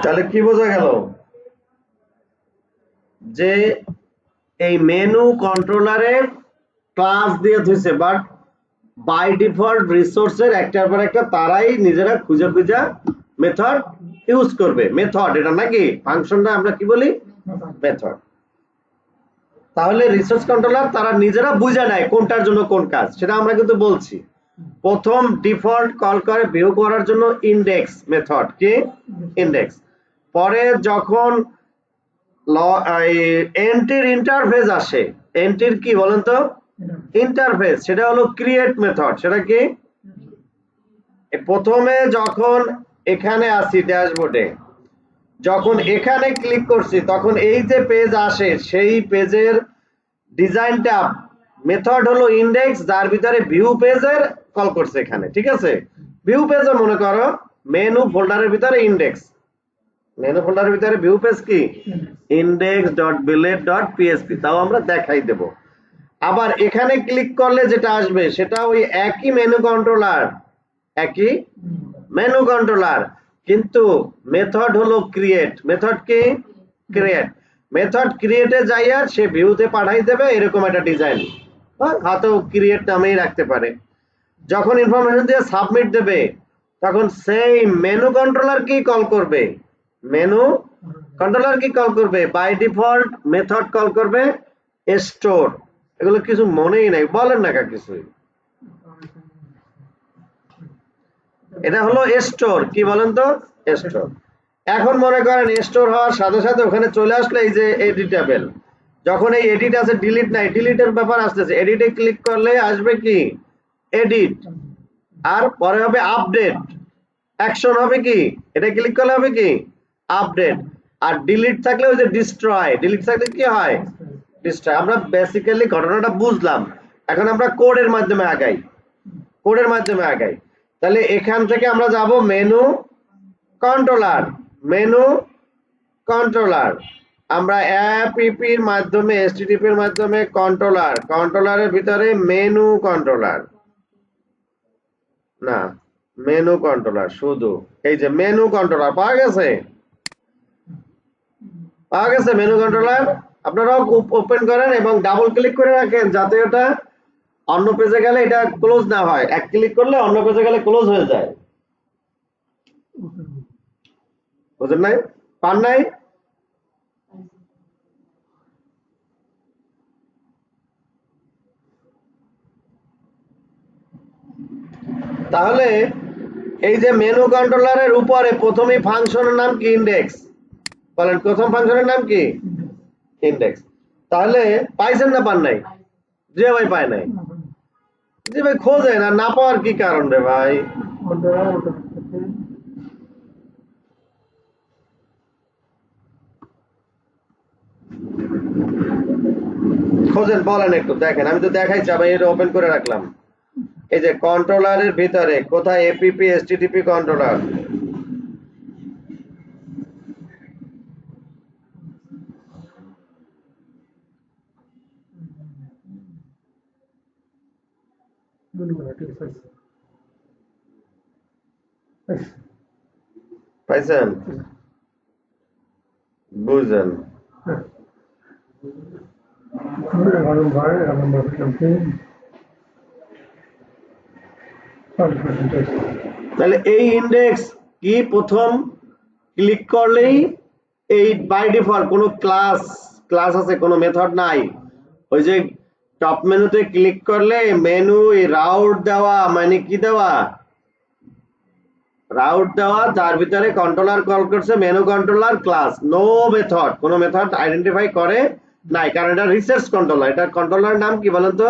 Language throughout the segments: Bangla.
তাহলে কি বোঝা গেল যে এই মেনু কন্ট্রোলারের ক্লাস দিয়ে দিয়েছে, বাট বাই ডিফল্ট রিসোর্সের একটার পর একটা তারাই নিজেরা খুঁজে খুঁজে মেথড ইউজ করবে। মেথড এটা নাকি, ফাংশনটা আমরা কি বলি, মেথড। তাহলে রিসোর্স কন্ট্রোলার তারা নিজেরা বুঝে নেয় কোনটার জন্য কোন কাজ, সেটা আমরা কিন্তু বলছি। প্রথম ডিফল্ট কল করে ভিউ করার জন্য ইন্ডেক্স মেথড, কি ইন্ডেক্স। পরে যখন এন্ট্রির ইন্টারফেস আসে, এন্ট্রির কি বলেন তো ইন্টারফেস, সেটা হলো ক্রিয়েট মেথড। সেটা কি, প্রথমে যখন এখানে আসি ড্যাশবোর্ডে, যখন এখানে ক্লিক করছি তখন এই যে পেজ আসে, সেই পেজের ডিজাইনটা মেথড হলো ইন্ডেক্স, যার ভিতরে ভিউ পেজের কল করছে এখানে, ঠিক আছে। ভিউ পেজে মনে করো মেনু ফোল্ডারের ভিতরে ইন্ডেক্স, মেনু ফোল্ডারের ভিতরে ভিউ পেজ কি index.billet.php, তাও আমরা দেখাই দেব। আবার এখানে ক্লিক করলে যেটা আসবে সেটা ওই একই মেনু কন্ট্রোলার, একই মেনু কন্ট্রোলার, কিন্তু মেথড হলো ক্রিয়েট। মেথড কি ক্রিয়েট, মেথড ক্রিয়েটে যাইয়া সে ভিউতে পাঠাই দেবে এরকম একটা ডিজাইন, হাতেও ক্রিয়েট নামেই রাখতে পারে। যখন ইনফরমেশন দিয়ে সাবমিট দেবে তখন সেই মেনু কন্ট্রোলার কি কল করবে, মেনু কন্ট্রোলার কি কল করবে, বাই ডিফল্ট মেথড কল করবে স্টোর। এগুলো কিছু মনেই নাই, বলেন না কিছুই। এটা হলো স্টোর, কি বলেন তো স্টোর। এখন মনে করেন স্টোর হওয়ার সাথে সাথে ওখানে চলে আসলে এই যে এডিটেবল, যখন এই এডিট আছে ডিলিট নাই, ডিলিটের ব্যাপার আসতেছে, এডিটে ক্লিক করলে আসবে কি এডিট, আর পরে হবে আপডেট, অ্যাকশন হবে কি, এটা ক্লিক করলে হবে কি আপডেট। আর ডিলিট থাকলে ওই যে ডিস্ট্রয়, ডিলিট থাকলে কি হয় ডিস্ট্রয়। আমরা বেসিক্যালি ঘটনাটা বুঝলাম, এখন আমরা কোডের মাধ্যমে আগাই, কোডের মাধ্যমে আগাই। তাহলে এখান থেকে আমরা যাব মেনু কন্ট্রোলার, মেনু কন্ট্রোলার, আমরা অ্যাপিপির মাধ্যমে এসটিটিপির মাধ্যমে কন্ট্রোলার, কন্ট্রোলারের ভিতরে মেনু কন্ট্রোলার, না মেনু কন্ট্রোলার, শুধু এই যে মেনু কন্ট্রোলার পাওয়া গেছে, পাওয়া গেছে মেনু কন্ট্রোলার। আপনারাও ওপেন করেন এবং ডাবল ক্লিক করে রাখেন যাতে ওটা অন্য পেজে গেলে এটা ক্লোজ না হয়, এক ক্লিক করলে অন্য পেজে গেলে ক্লোজ হয়ে যায়। বুঝেন নাই, পান নাই? তাহলে এই যে মেনু কন্ট্রোলারের উপরে প্রথমেই ফাংশনের নাম কি ইন্ডেক্স, বলেন প্রথম ফাংশনের নাম কি ইন্ডেক্স। তাহলে পাইছেন না পান নাই? যে ভাই পায় নাই, যে ভাই খোঁজেন, আর না পাওয়ার কি কারণ রে ভাই? খোঁজেন, বলেন একটু, দেখেন আমি তো দেখাইছি, আমি এটা ওপেন করে রাখলাম। এই যে কন্ট্রোলারের ভিতরে কোথায় এপিপি এসটিটিপি কন্ট্রোলার, পাইছেন? বুঝেন? তাহলে এই ইন্ডেক্স কি, প্রথম ক্লিক করলেই এই বাই ডিফল্ট কোনো ক্লাস ক্লাস আছে, কোনো মেথড নাই। ওই যে টপ মেনুতে ক্লিক করলে মেনু রাউট দেওয়া, মানে কি দেওয়া, রাউট দেওয়া, যার ভিতরে কন্ট্রোলার কল করছে menu controller class, no method, কোনো মেথড আইডেন্টিফাই করে নাই, কারণ এটা রিসোর্স কন্ট্রোলার। এটা কন্ট্রোলার নাম কি বলেন তো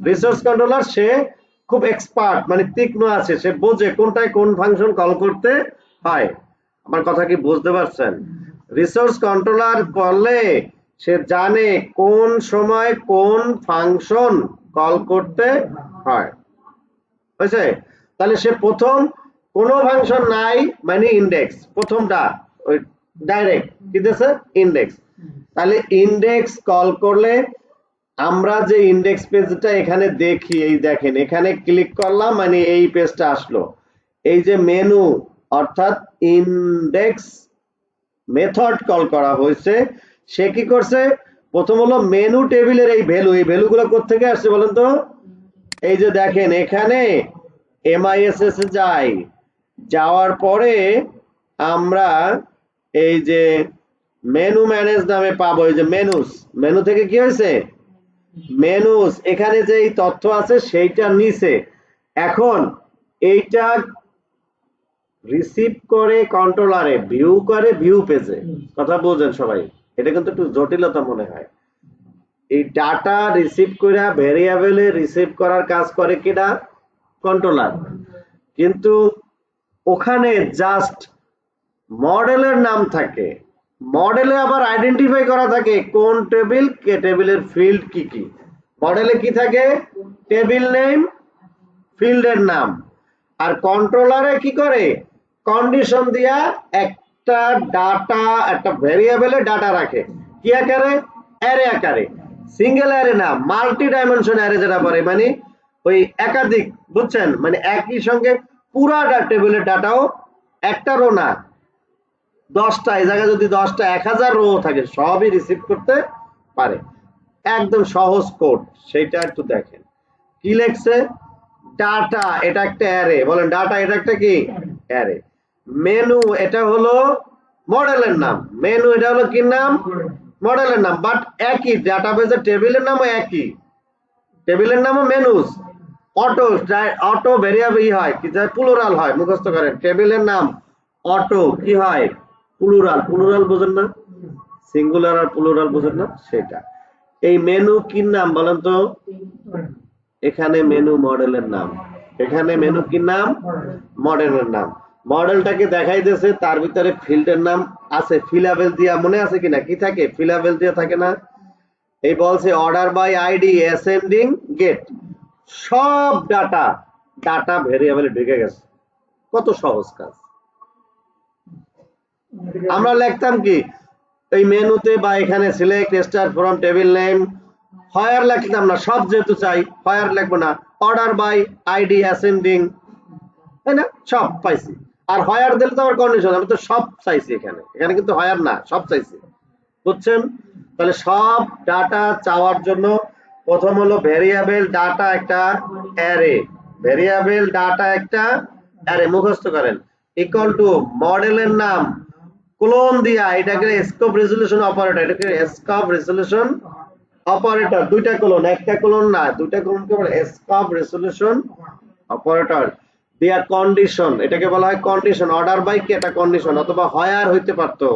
রিসোর্স কন্ট্রোলার। সে খুব এক্সপার্ট, মানে তীক্ষ্ণ আছে, সে বোঝে কোনটায় কোন ফাংশন কল করতে হয়। আমার কথা কি বুঝতে পারছেন? রিসোর্স কন্ট্রোলার করলে সে জানে কোন সময় কোন ফাংশন কল করতে হয়, হয়েছে? তাহলে সে প্রথম কোনো ফাংশন নাই মানে ইন্ডেক্স, প্রথমটা ওই ডাইরেক্ট কি দিয়েছে ইন্ডেক্স। তাহলে ইন্ডেক্স কল করলে আমরা যে ইন্ডেক্স পেজটা এখানে দেখি, এই দেখেন এখানে ক্লিক করলাম মানে এই পেজটা আসলো। এই যে মেনু অর্থাৎ ইন্ডেক্স মেথড কল করা হয়েছে, সে কি করছে, প্রথম হলো মেনু টেবিলের এই ভ্যালুগুলো কোত্থেকে আসছে বলেন তো? এই যে দেখেন এখানে MISS এ যাই, যাওয়ার পরে আমরা এই যে মেনু ম্যানেজ নামে পাবো, এই যে মেনু থেকে কি হয়েছে মেনুস, এখানে যে এই তথ্য আছে সেইটা নিচে। এখন এইটা রিসিভ করে কন্ট্রোলারে, ভিউ করে ভিউ পেজে। কথা বুঝেন সবাই? এটা কিন্তু একটু জটিলতা মনে হয়। এই ডাটা রিসিভ করে ভেরিয়েবলে রিসিভ করার কাজ করে কিনা কন্ট্রোলার, কিন্তু ওখানে জাস্ট মডেলের নাম থাকে, মডেলে আবার আইডেন্টিফাই করা থাকে কোন টেবিল, কে টেবিলের ফিল্ড কি কি। মডেলে কি থাকে, টেবিল নেম, ফিল্ডের নাম। আর কন্ট্রোলারে কি করে, কন্ডিশন দিয়া একটা ডাটা, একটা ভেরিয়েবলে ডাটা রাখে কি আকারে, অ্যারে আকারে। সিঙ্গেল অ্যারে না, মাল্টি ডাইমেনশন অ্যারে যেটা বলে, মানে ওই একাধিক, বুঝছেন, মানে একই সঙ্গে পুরা টেবিলের ডাটাও একটা রো না, 10টা, এই জায়গায় যদি 10টা 1000 রো থাকে সবই রিসিভ করতে পারে। একদম সহজ কোড, সেইটা একটু দেখেন কি লেখছে। ডাটা এটা একটা অ্যারে, বলেন ডাটা এটা একটা কি অ্যারে। মেনু এটা হলো মডেলের নাম, মেনু এটা হলো কি নাম, মডেলের নাম, বাট একই ডাটাবেজের টেবিলের নামও একই, টেবিলের নামও মেনুস। অটো ভেরিয়েবল হয় কি, প্লুরাল হয়, মুখস্থ করেন, টেবিলের নাম অটো কি হয়, প্লুরাল বোঝেন না, সিঙ্গুলার আর প্লুরাল বোঝেন না, সেটা। এই মেনু কি নাম বলেন তো? এখানে মেনু মডেলের নাম, এখানে মেনু কি নাম, মডেলের নাম। মডেলটাকে দেখাই দিয়েছে, তার ভিতরে ফিল্ডের নাম আছে ফিলাবেল দিয়া, মনে আছে কিনা, কি থাকে ফিলাবেল দিয়া থাকে না? এই বলছে order by ID ascending get, সব ডাটা ভেরিয়েবলে ঢুকে গেছে। কত সহজ কাজ। আমরা লিখতাম কি এই মেনুতে বা এখানে select star from table name, হায়ার লিখতাম না, সব যেহেতু চাই হায়ার লিখবো না, অর্ডার বাই আইডি অ্যাসেন্ডিং, তাই না, সব পাইছি। আর হায়ার দিলে তো আমার কন্ডিশন, আমি তো সব চাইছি এখানে, এখানে কিন্তু হায়ার না, সব চাইছি, বুঝছেন? তাহলে সব ডাটা চাওয়ার জন্য প্রথম হলো ভেরিয়েবল ডাটা একটা অ্যারে, ভেরিয়েবল ডাটা একটা অ্যারে, মুখস্থ করেন, ইকুয়াল টু মডেলের নাম ক্লোন দিয়া, এটাকে স্কোপ রেজলিউশন অপারেটর, এটাকে স্কোপ রেজলিউশন অপারেটর, দুইটা ক্লোন, একটা ক্লোন না, দুইটা ক্লোনকে বলে স্কোপ রেজলিউশন অপারেটর দিয়া কন্ডিশন, এটাকে বলা হয় কন্ডিশন। অর্ডার বাই কি একটা কন্ডিশন, অথবা হায়ার হইতে পারতো,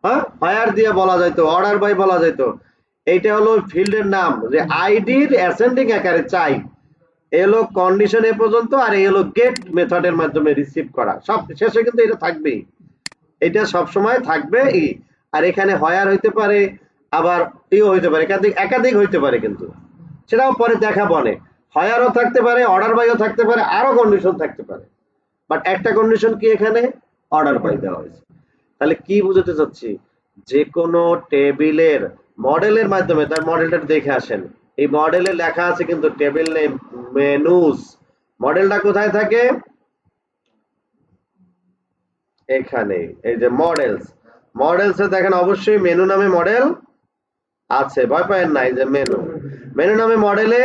হ্যাঁ হায়ার দিয়ে বলা যাইতো, অর্ডার বাই বলা যাইতো। এইটা হলো ফিল্ডের নাম, যে আইডির অ্যাসেন্ডিং আকারে চাই, এলো কন্ডিশন এ পর্যন্ত, আর এই হলো গেট মেথডের মাধ্যমে রিসিভ করা, সব শেষে কিন্তু এটা থাকবেই, এটা সব সময় থাকবে ই। আর এখানে হায়ার হইতে পারে, আবার ইও হইতে পারে, একাধিক হইতে পারে, কিন্তু সেটাও পরে দেখাবো। অনেক হায়ারও থাকতে পারে, অর্ডার বাইও থাকতে পারে, আরো কন্ডিশন থাকতে পারে, বাট একটা কন্ডিশন কি, এখানে অর্ডার বাই দেওয়া হয়েছে। তাহলে কি বুঝতে চাচ্ছি, যে কোনো টেবিলের মডেলের মাধ্যমে, তার মডেলটা দেখে আসেন, এই মডেলে লেখা আছে কিন্তু টেবিল নেম মেনুস, মডেলটা কোথায় থাকে, এখানে, এই যে মডেলসে দেখেন অবশ্যই মেনু নামে মডেল আছে, ভয় পাবেন না, এই যে মেনু নামে মডেলে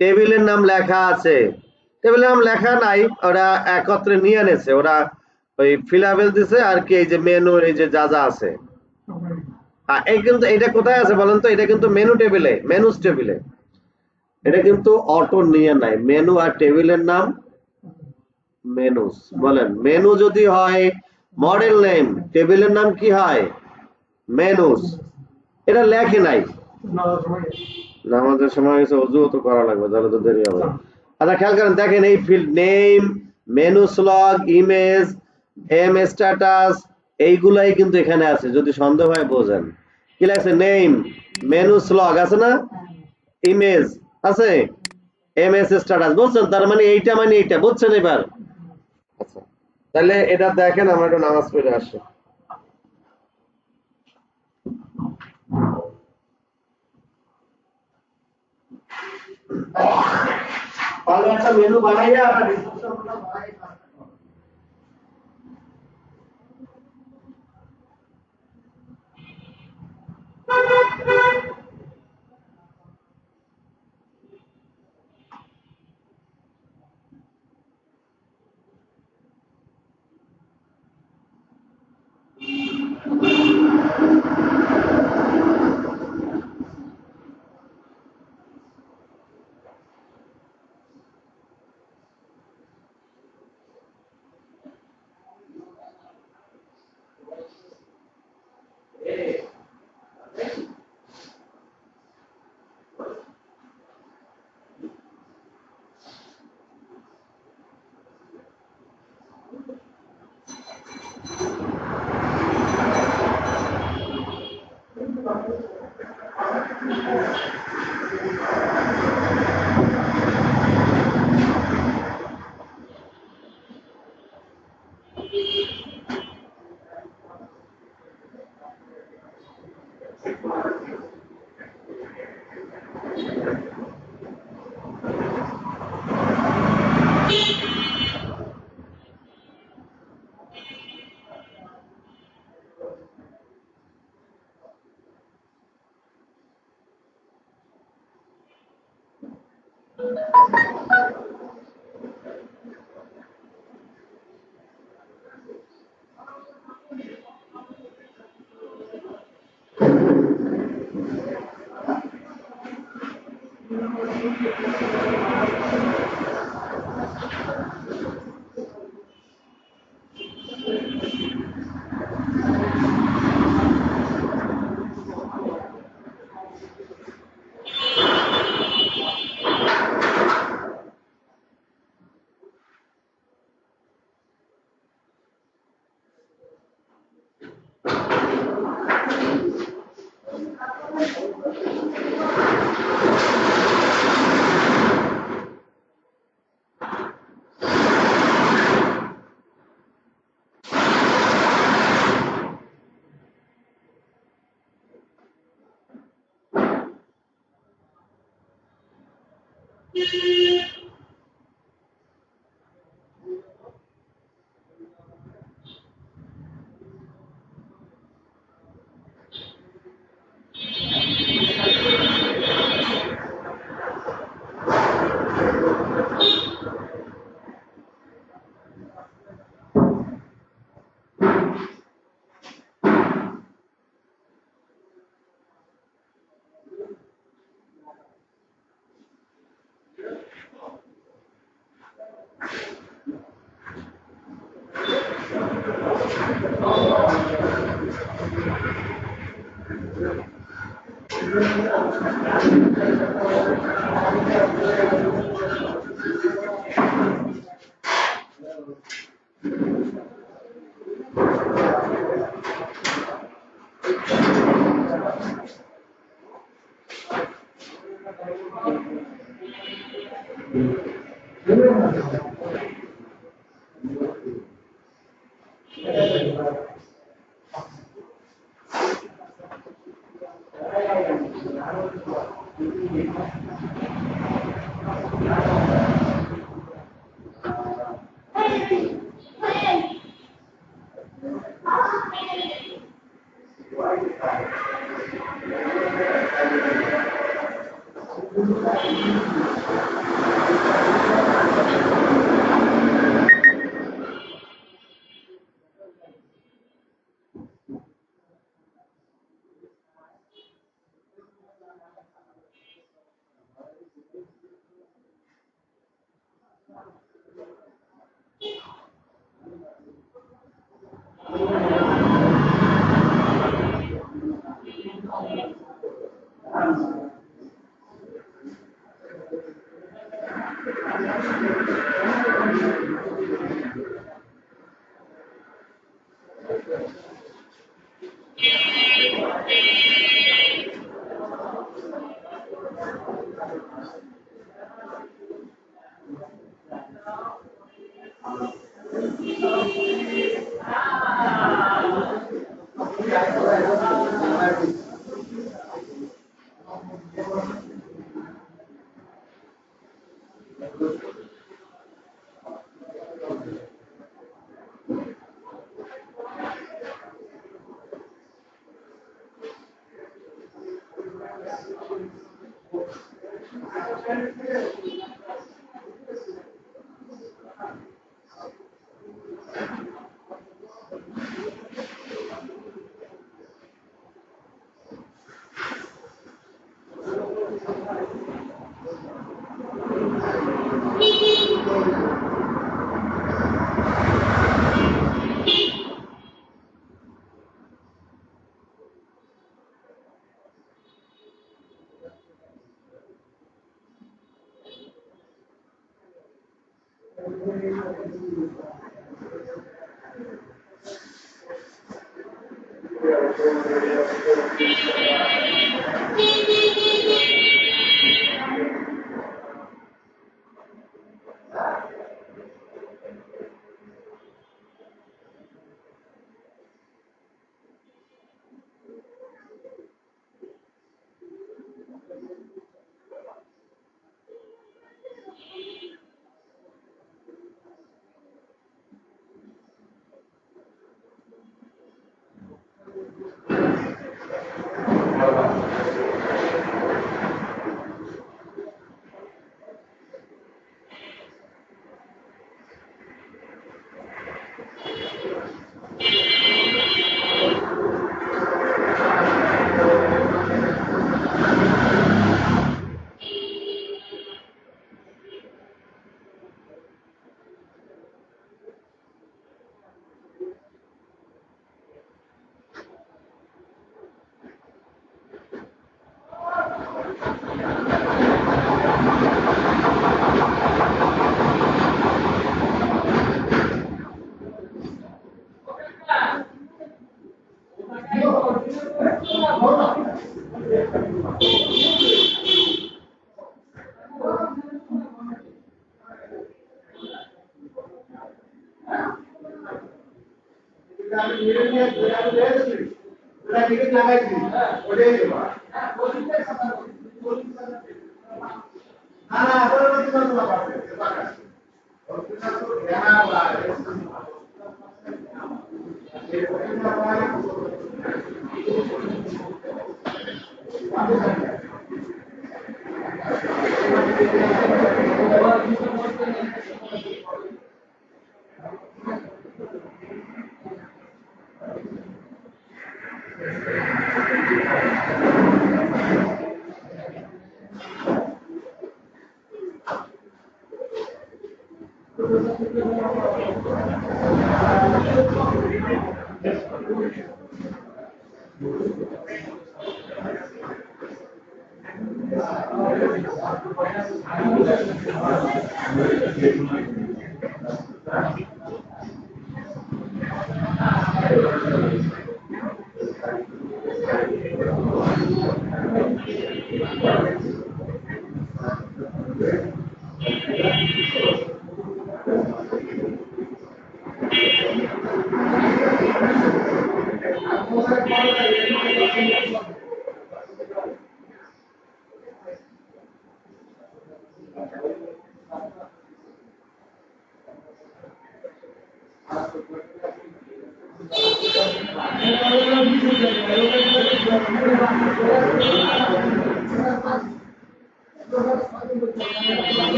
টেবিলের নাম লেখা আছে, টেবিলের নাম লেখা নাই, ওরা একত্রে নিয়ে এনেছে, ওরা ওই ফিলাবেল দিছে আর কি, এই যে মেনুর এই যে যা যা আছে। এই কিন্তু এটা কোথায় আছে বলেন তো, এটা কিন্তু মেনু টেবিলে, মেনুস টেবিলে, এটা কিন্তু অটো নিয়ে নাই, মেনু আর টেবিলের নাম মেনুস। বলেন মেনু যদি হয় মডেল নেম, টেবিলের নাম কি হয় মেনুস, এটা লেখে নাই। নামাজের সময় গেছে, অজু তো করা লাগবে, তাহলে তো দেরি হবে। আচ্ছা খেয়াল করেন, দেখেন এই field name, menu slug, image, M status, এইগুলাই কিন্তু এখানে আছে, যদি সন্দেহ হয় বোঝেন। কি লাগছে, নেম, মেনু স্লগ আছে না, ইমেজ আছে, এম এস স্ট্যাটাস, বুঝছেন? তার মানে এইটা মানে এইটা, বুঝছেন এবার? আচ্ছা তাহলে এটা দেখেন, আমরা একটু নামাজ পড়ে আসি। তাহলে একটা মেনু বানাইয়া একটা ডিসক্রিপশন বানাই।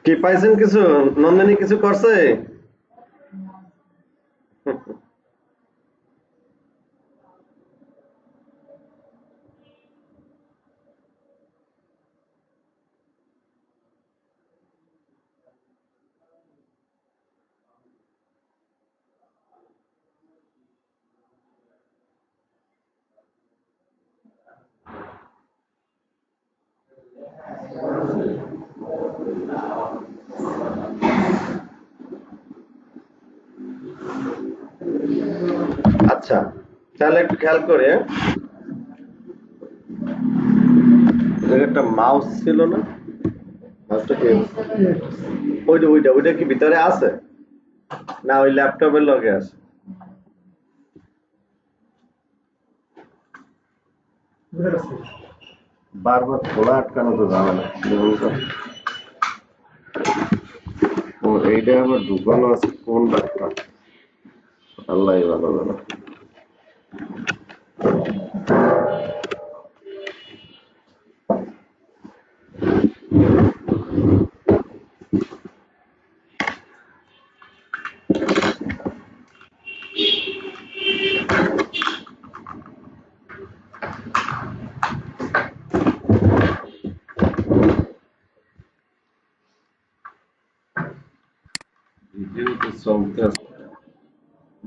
কি পাইছেন কিছু? নন্দিনী কিছু করছে? আচ্ছা, তাহলে একটু খেয়াল করে, একটা মাউস ছিল না? মাউসটা কি ওইটা কি ভিতরে আছে না ওই ল্যাপটপের লগে আছে? বারবার খোলা আটকানো তো যাবে না। এইটা আবার ঢুকানো আছে কোন ডাক্তার? আল্লাহ ভালো জানে।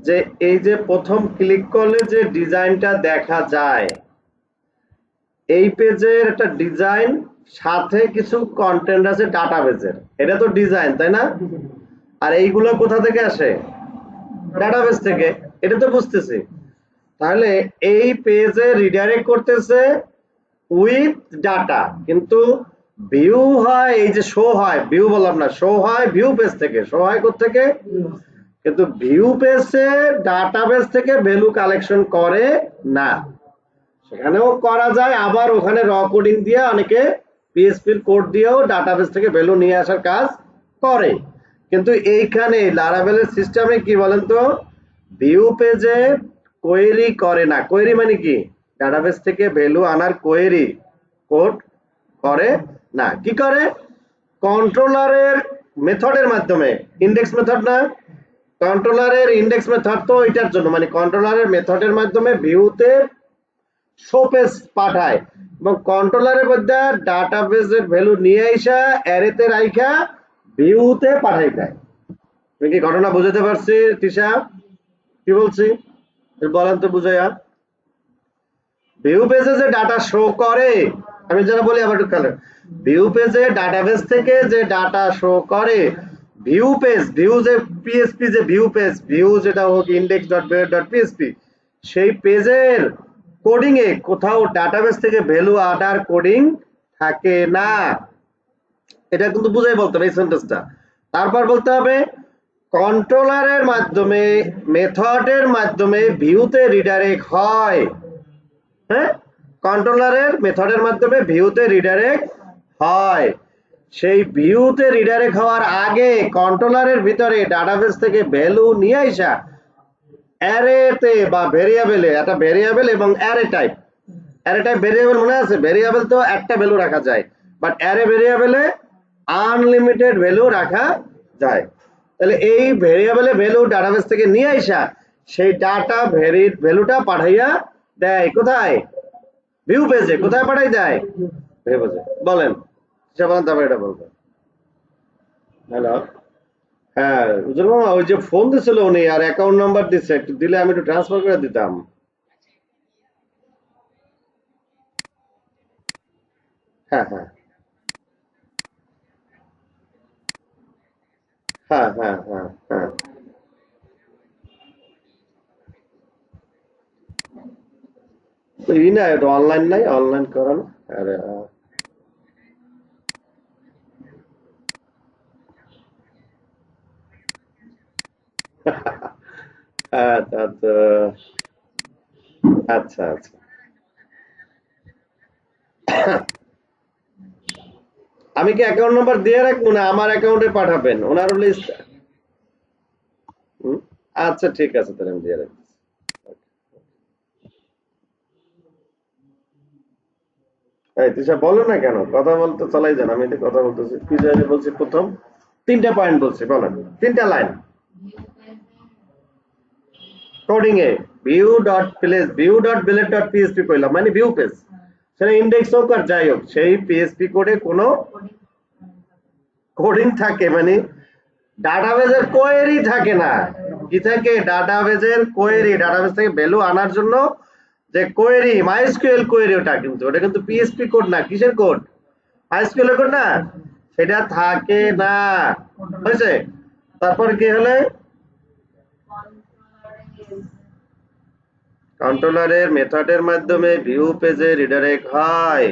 যে এই যে প্রথম ক্লিক করলে যে ডিজাইনটা দেখা যায়, এই পেজের একটা ডিজাইন, সাথে কিছু কন্টেন্ট আছে ডাটাবেজের, এটা তো ডিজাইন তাই না? আর এইগুলো কোথা থেকে আসে? ডাটাবেজ থেকে। এটা তো বুঝতেছি। তাহলে এই পেজে রিডাইরেক্ট করতেছে উইথ ডাটা, কিন্তু ভিউ হয়, এই যে শো হয়, ভিউ বললাম না, শো হয় ভিউ পেজ থেকে। শো হয় কোত্থেকে? কিন্তু ভিউ পেজে ডাটাবেজ থেকে ভ্যালু কালেকশন করে না। সেখানেও করা যায়, আবার ওখানে র কোডিং দিয়ে অনেকে পিএসপির কোড দিয়েও ডাটাবেজ থেকে ভ্যালু নিয়ে আসার কাজ করে। কিন্তু এইখানে লারাভেলের সিস্টেমে কি বলেন তো, ভিউ পেজে কোয়েরি করে না। কোয়েরি মানে কি? ডাটাবেজ থেকে ভ্যালু আনার কোয়েরি কোড করে না। কি করে? কন্ট্রোলারের মেথডের মাধ্যমে, ইন্ডেক্স মেথড না, কন্ট্রোলারের ইন্ডেক্স মেথড তো এটার জন্য, মানে কন্ট্রোলারের মেথডের মাধ্যমে ভিউতে শো পেজ পাঠায় এবং কন্ট্রোলারের মধ্যে ডাটাবেসের ভ্যালু নিয়ে আইসা অ্যারেতে রাইখা ভিউতে পাঠাই দেয়। তুমি কি ঘটনা বুঝাতে পারছি তিশা? কি বলছি বলেন তো বুঝাইয়া। ভিউ পেজে যে ডাটা শো করে, আমি যেটা বলি আবার একটু খেয়াল, ভিউ পেজে ডাটাবেস থেকে যে ডাটা শো করে, ভিউ পেজ, ভিউ যে পিএসপি যে ভিউ পেজ, ভিউ যেটা হোক index.psp, সেই পেজের কোডিং এ কোথাও ডাটাবেস থেকে ভ্যালু আদার কোডিং থাকে না। এটা কিন্তু বুঝাই বলতে হবে এই সেন্টেন্সটা। তারপর বলতে হবে কন্ট্রোলারের মাধ্যমে, মেথডের মাধ্যমে ভিউতে রিডাইরেক্ট হয়। হ্যাঁ, কন্ট্রোলারের মেথডের মাধ্যমে ভিউতে রিডাইরেক্ট হয়। সেই ভিউতে রিডাইরেক্ট হওয়ার আগে কন্ট্রোলারের ভিতরে ডাটাবেস থেকে ভ্যালু নিয়ে আইসা অ্যারেতে বা ভেরিয়েবলে, একটা ভেরিয়েবল এবং array type, array type variable মনে আছে? ভেরিয়েবল তো একটা ভ্যালু রাখা যায়, বাট অ্যারে ভেরিয়েবলে আনলিমিটেড ভ্যালু রাখা যায়। তাহলে এই ভেরিয়েবলে ভ্যালু ডাটাবেস থেকে নিয়ে আইসা সেই ডাটা ভ্যালুটা পাঠাইয়া দেয় কোথায়? ভিউ পেজে। কোথায় পাঠাই দেয়? ভিউ পেজে। বলেন বলেন, তারপর এটা বলবেন। হ্যালো, হ্যাঁ হুজুর মামা, ওই যে ফোন দিছিল উনি আর অ্যাকাউন্ট নাম্বার দিচ্ছে, একটু দিলে আমি একটু ট্রান্সফার করে দিতাম। হ্যাঁ হ্যাঁ হ্যাঁ হ্যাঁ হ্যাঁ হ্যাঁ। তো ই না, এটা অনলাইন নাই, অনলাইন করা না। আরে আচ্ছা আচ্ছা আচ্ছা আচ্ছা। আমি কি অ্যাকাউন্ট নাম্বার দিয়ে রাখবো না আমার অ্যাকাউন্টে পাঠাবেন? ওনার লিস্ট। আচ্ছা ঠিক আছে, তাহলে আমি দিয়ে রাখছি। এই তুষার বলো না কেন, কথা বলতে চালাই যান, আমি তো কথা বলতেছি। কি জানি বলছি প্রথম? তিনটা পয়েন্ট বলছি, বলেন তিনটা লাইন। কোডিং এ view dot place, view dot blade dot PHP কইলাম, মানে ভিউ পেজ, সেটা ইন্ডেক্স হোক আর যাই হোক, সেই পিএসপি কোডে কোনো কোডিং থাকে, মানে ডাটাবেজের কোয়েরি থাকে না। কি থাকে? ডাটাবেজের কোয়েরি, ডাটাবেজ থেকে ভ্যালু আনার জন্য যে কোয়েরি, মাইএসকিউএল কোয়েরি, ওটা কিন্তু, ওটা কিন্তু পিএসপি কোড না। কিসের কোড? মাইএসকিউএল কোড না, সেটা থাকে না। হয়েছে? তারপর কি হলে কন্ট্রোলারের মেথডের মাধ্যমে ভিউ পেজে রিডাইরেক্ট হয়।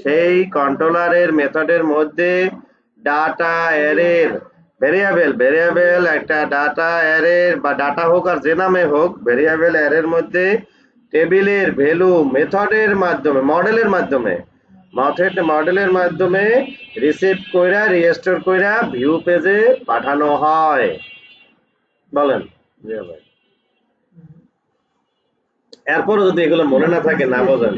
সেই কন্ট্রোলারের মেথডের মধ্যে ডাটা অ্যারের ভেরিয়েবল একটা ডাটা অ্যারের বা ডাটা হোক আর যে নামে হোক, ভেরিয়েবল অ্যারের মধ্যে টেবিলের ভ্যালু মেথডের মাধ্যমে, মডেলের মাধ্যমে রিসিভ কইরা রিস্টোর কইরা ভিউ পেজে পাঠানো হয়। বলেন জি ভাই। এরপরও যদি এগুলো মনে না থাকে, না বোঝেন,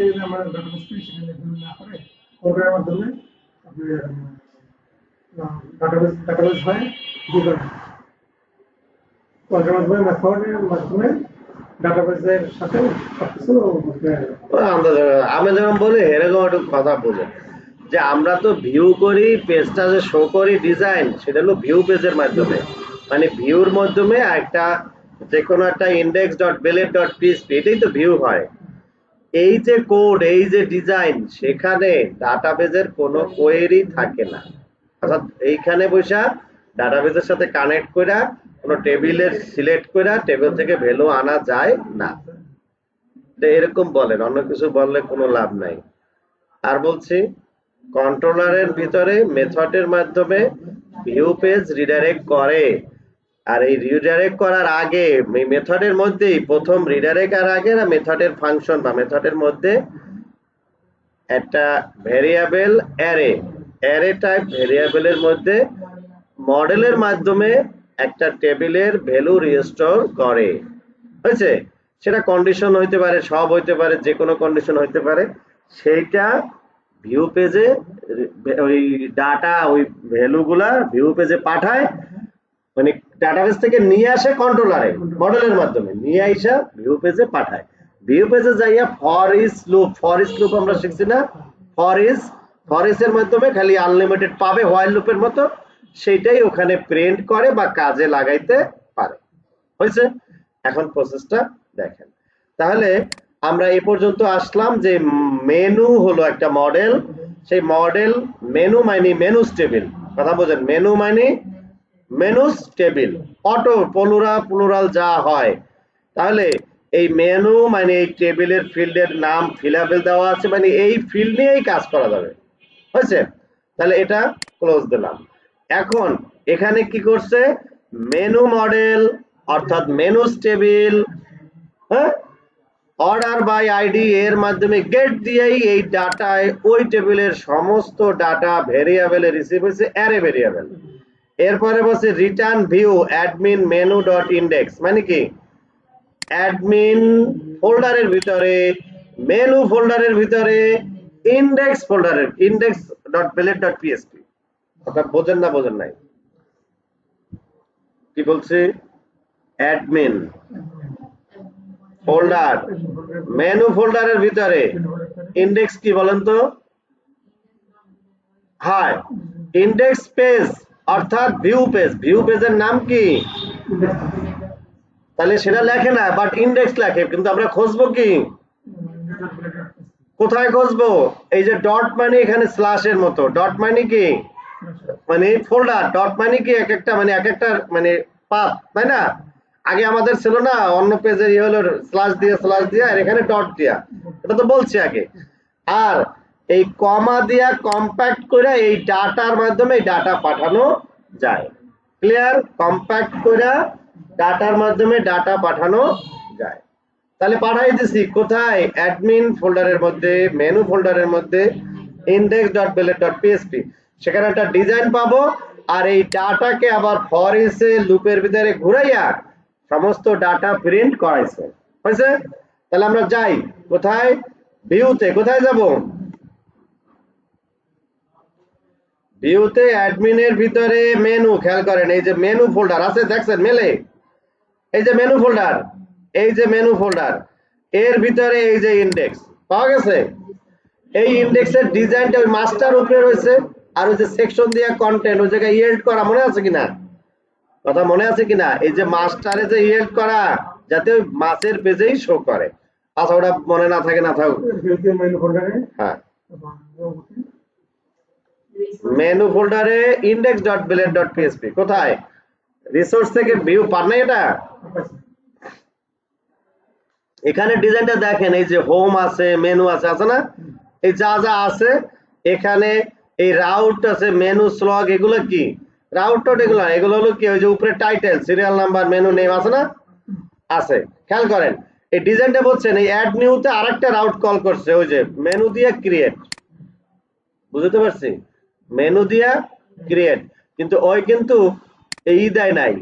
আমি যেমন বলি এরকম একটু কথা বলে, যে আমরা তো ভিউ করি, পেজটা যে শো করি ডিজাইন, সেটা হলো ভিউ পেজের মাধ্যমে, মানে ভিউর মাধ্যমে একটা যে কোনো একটা index dot blade dot PSP, এটাই তো ভিউ হয়। এই যে কোড, এই যে ডিজাইন, সেখানে ডাটাবেজের কোনো কোয়েরি থাকে না। অর্থাৎ এইখানে বসা ডাটাবেজের সাথে কানেক্ট কইরা কোনো টেবিলের সিলেক্ট কইরা টেবিল থেকে ভ্যালু আনা যায় না। এরকম বলেন, অন্য কিছু বললে কোনো লাভ নাই। আর বলছি কন্ট্রোলারের ভিতরে মেথডের মাধ্যমে ভিউ পেজ রিডাইরেক্ট করে, আর এই রিডাইরেক্ট করার আগে এই মেথডের মধ্যেই প্রথম রিডাইরেক্ট আর আগে না মেথডের ফাংশন বা মেথডের মধ্যে একটা ভেরিয়েবল অ্যারে টাইপ ভেরিয়েবলের মধ্যে মডেলের মাধ্যমে একটা টেবিলের ভ্যালু রিস্টোর করে। হয়েছে? সেটা কন্ডিশন হইতে পারে, সব হইতে পারে, যে কোনো কন্ডিশন হইতে পারে, সেইটা ভিউ পেজে ওই ডাটা ওই ভ্যালুগুলা ভিউ পেজে পাঠায়, মানে ডাটাবেস থেকে নিয়ে আসে কন্ট্রোলারে মডেলের মাধ্যমে নিয়ে আইসা ভিউ পেজে পাঠায়। ভিউ পেজে যাইয়া ফর ইচ লুপ আমরা শিখছি না, ফর ইচ এর মাধ্যমে খালি আনলিমিটেড পাবে হোয়াইল লুপের মতো, সেইটাই ওখানে প্রিন্ট করে বা কাজে লাগাইতে পারে। হয়েছে? এখন প্রসেসটা দেখেন। তাহলে আমরা এ পর্যন্ত আসলাম যে মেনু হলো একটা মডেল, সেই মডেল মেনু মানে মেনুস টেবিল, কথা বোঝেন, মেনু মানে মেনুস টেবিল, অটো প্লুরাল যা হয়। তাহলে এই মেনু মানে এই টেবিলের ফিল্ডের নাম ফিলাবেল দেওয়া আছে, মানে এই ফিল্ড নিয়েই কাজ করা যাবে। হয়েছে? তাহলে এটা ক্লোজ দিলাম। এখন এখানে কি করছে, মেনু মডেল অর্থাৎ মেনুস টেবিল, হ্যাঁ, অর্ডার বাই আইডি এর মাধ্যমে গেট দিয়েই এই ডাটায় ওই টেবিলের সমস্ত ডাটা ভেরিয়েবলে রিসিভ হয়েছে অ্যারে ভেরিয়েবল। এরপরে বলছে return view admin menu dot index, মানে কি অ্যাডমিন ফোল্ডারের ভিতরে মেনু ফোল্ডারের ভিতরে ইন্ডেক্স ফোল্ডারের index dot blade dot PHP. আপনারা বোঝেন না, বোঝেন নাই কি বলছি? অ্যাডমিন ফোল্ডার মেনু ফোল্ডারের ভিতরে ইন্ডেক্স কি বলেন তো? হ্যাঁ, ইন্ডেক্স পেজ অর্থাৎ ভিউ পেজ। ভিউ পেজের নাম কি? তাহলে সেটা লেখে না, বাট ইন্ডেক্স লেখে, কিন্তু আমরা খুঁজবো কি? কোথায় খুঁজবো? এই যে ডট মানে এখানে স্ল্যাশের মতো, ডট মানে কি মানে ফোল্ডার, ডট মানে কি এক একটা মানে এক একটা মানে পাথ, তাই না? আগে আমাদের ছিল না অন্য পেজের ইয়ে হলো স্ল্যাশ দিয়ে আর এখানে ডট দিয়া, এটা তো বলছি আগে। আর এই কমা দিয়া কম্প্যাক্ট করে এই ডাটার মাধ্যমে এই ডাটা পাঠানো যায়। ক্লিয়ার? কম্প্যাক্ট করে ডাটার মাধ্যমে ডাটা পাঠানো যায়। তাহলে পাঠাই দিছি কোথায়? অ্যাডমিন ফোল্ডারের মধ্যে, মেনু ফোল্ডারের মধ্যে index.billet.php, সেখানে একটা ডিজাইন পাবো, আর এই ডাটাকে আবার ফর ইচ লুপের ভিতরে ঘুরাইয়া সমস্ত ডাটা প্রিন্ট করাইছে। হয়েছে? তাহলে আমরা যাই কোথায়? ভিউতে। কোথায় যাব? ভিউতে অ্যাডমিনের ভিতরে মেনু, খেয়াল করেন এই যে মেনু ফোল্ডার আছে, দেখছেন মেলে? এই যে মেনু ফোল্ডার, এই যে মেনু ফোল্ডার, এর ভিতরে এই যে ইন্ডেক্স পাওয়া গেছে। এই ইন্ডেক্সের ডিজাইনটা ওই মাস্টার উপরে রয়েছে, আর ওই যে সেকশন দিয়া কন্টেন্ট ওই জায়গায় ইয়েল্ড করা, মনে আছে কিনা? কথা মনে আছে কিনা? এই যে মাস্টারে যে ইয়েল্ড করা, যাতে ওই মাসের পেজেই শো করে। আচ্ছা, ওটা মনে না থাকে না থাকুক। হ্যাঁ, মেনু ফোল্ডারে index.billet.php কোথায়? রিসোর্স থেকে ভিউ পার নাই এটা? এখানে ডিজাইনটা দেখেন, এই যে হোম আছে, মেনু আছে, আছে না? এই যা যা আছে এখানে, এই রাউট আছে, মেনু স্লগ, এগুলো কি রাউট, এগুলো হলো কি? ওই যে উপরে title, serial number, menu name আছে না? আছে। খেয়াল করেন এই ডিজাইনটা বলছেন, এই অ্যাড নিউতে আরেকটা রাউট কল করছে, ওই যে মেনু দিয়ে ক্রিয়েট, বুঝতে পারছি? মেনু দিয়া ক্রিয়েট, কিন্তু ওই কিন্তু এই দেয় নাই,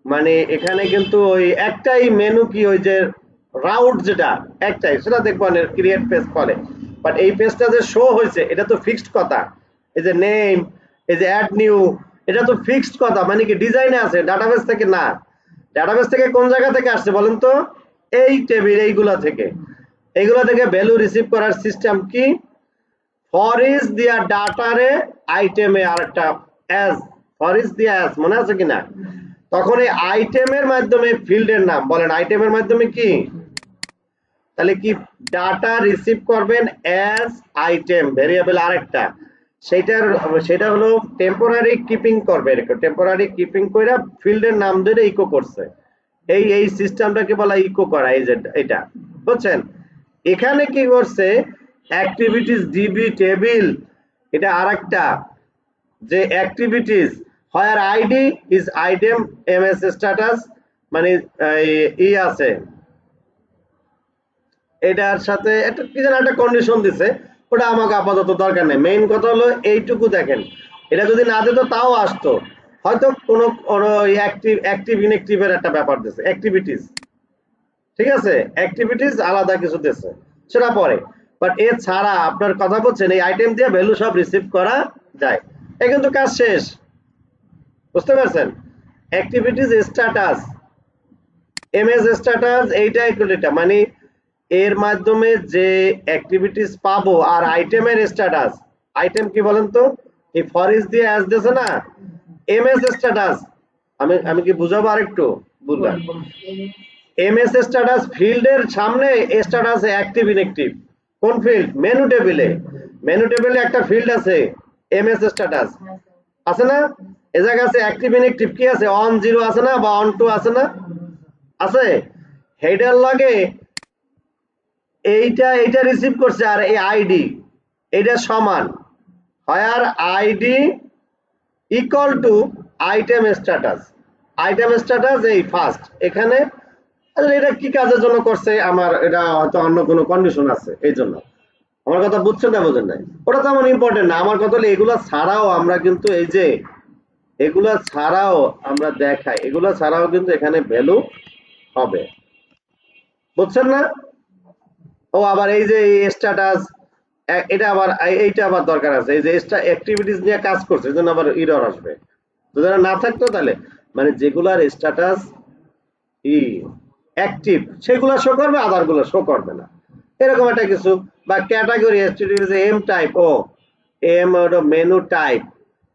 মানে এখানে কিন্তু ওই একটাই মেনু, কি ওই যে রাউট যেটা একটাই, সেটা দেখবেন ক্রিয়েট পেজ করে। বাট এই পেজটা যে শো হয়েছে এটা তো ফিক্সড কথা, এই যে নেম, এই যে অ্যাড নিউ, এটা তো ফিক্সড কথা, মানে কি ডিজাইনে আছে, ডাটাবেস থেকে না। ডাটাবেস থেকে কোন জায়গা থেকে আসছে বলেন তো? এই টেবিল, এইগুলা থেকে ভ্যালু রিসিভ করার সিস্টেম কি? ফর ইচ দিয়া ডাটারে আইটেমে আরেকটা অ্যাজ, ফর ইচ দিয়া অ্যাজ, মনে আছে কিনা? তখন এই আইটেমের মাধ্যমে ফিল্ডের নাম বলেন, আইটেমের মাধ্যমে কি? তাহলে কি ডাটা রিসিভ করবেন অ্যাজ আইটেম ভেরিয়েবল আরেকটা, সেটা হলো টেম্পোরারি কিপিং করবে, টেম্পোরারি কিপিং করে ফিল্ডের নাম ধরে ইকো করছে। এই সিস্টেমটাকে বলা ইকো করা, এই যে এটা, বুঝছেন? এখানে কি করছে? অ্যাক্টিভিটিস ডিবি টেবিল, এটা আরেকটা, যে activities where ID is item MS status, মানে ই আছে, এটার সাথে একটা কি যেন একটা কন্ডিশন দিছে, ওটা আমাকে আপাতত দরকার নেই। মেইন কথা হলো এইটুকু দেখেন, এটা যদি না দিত তাও আসতো, হয়তো কোনো অ্যাক্টিভ ইনঅ্যাক্টিভের একটা ব্যাপার দিছে, অ্যাক্টিভিটিস, ঠিক আছে? অ্যাক্টিভিটিস আলাদা কিছু দিছে, সেটা পরে। বাট এছাড়া আপনার কথা বলছেন এই আইটেম দিয়ে ভ্যালু সব রিসিভ করা যায়। এই কিন্তু কাজ শেষ, বুঝতে পারছেন? অ্যাক্টিভিটিস স্ট্যাটাস, এমএস স্ট্যাটাস এইটা এটা মানে এর মাধ্যমে যে অ্যাক্টিভিটিস পাবো আর আইটেমের স্ট্যাটাস। আইটেম কি বলেন তো? এই ফর ইজ দিয়ে অ্যাজ দিয়েছে না, এমএস স্ট্যাটাস। আমি কি বুঝাবো আরেকটু? বুঝলাম। এমএস স্ট্যাটাস ফিল্ডের সামনে স্ট্যাটাস অ্যাক্টিভ ইনঅ্যাক্টিভ। কোন ফিল্ড? মেনু টেবিলে। মেনু টেবিলে একটা ফিল্ড আছে এমএস স্ট্যাটাস, আছে না? এ জায়গা আছে অ্যাক্টিভ ইনঅ্যাক্টিভ, কি আছে? অন 0 আছে না, বা অন 2 আছে না? আছে। হেডার লাগে এইটা রিসিভ করছে আর এই আইডি এটা সমান, হোয়ার ID equal to item status. Item status এই ফার্স্ট এখানে। এটা কি কাজের জন্য করছে? আমার এটা হয়তো অন্য কোনো কন্ডিশন আছে, এই জন্য। আমার কথা বুঝছেন না বোঝেন নাই? ওটা তেমন ইম্পর্টেন্ট না। আমার কথা হলো এগুলা ছাড়াও আমরা কিন্তু এই যে এগুলা ছাড়াও আমরা দেখাই, এগুলা ছাড়াও কিন্তু এখানে ভ্যালু হবে, বুঝছেন না? ও আবার এই যে স্ট্যাটাস, এটা আবার এইটা আবার দরকার আছে। এই যে অ্যাক্টিভিটিস নিয়ে কাজ করছে, এজন্য আবার এরর আসবে। যদি না থাকতো তাহলে মানে যেগুলার স্ট্যাটাস অ্যাক্টিভ সেগুলো শো করবে, আদার গুলো শো করবে না, এরকম একটা কিছু। বা ক্যাটাগরি এম টাইপ, ও M menu type.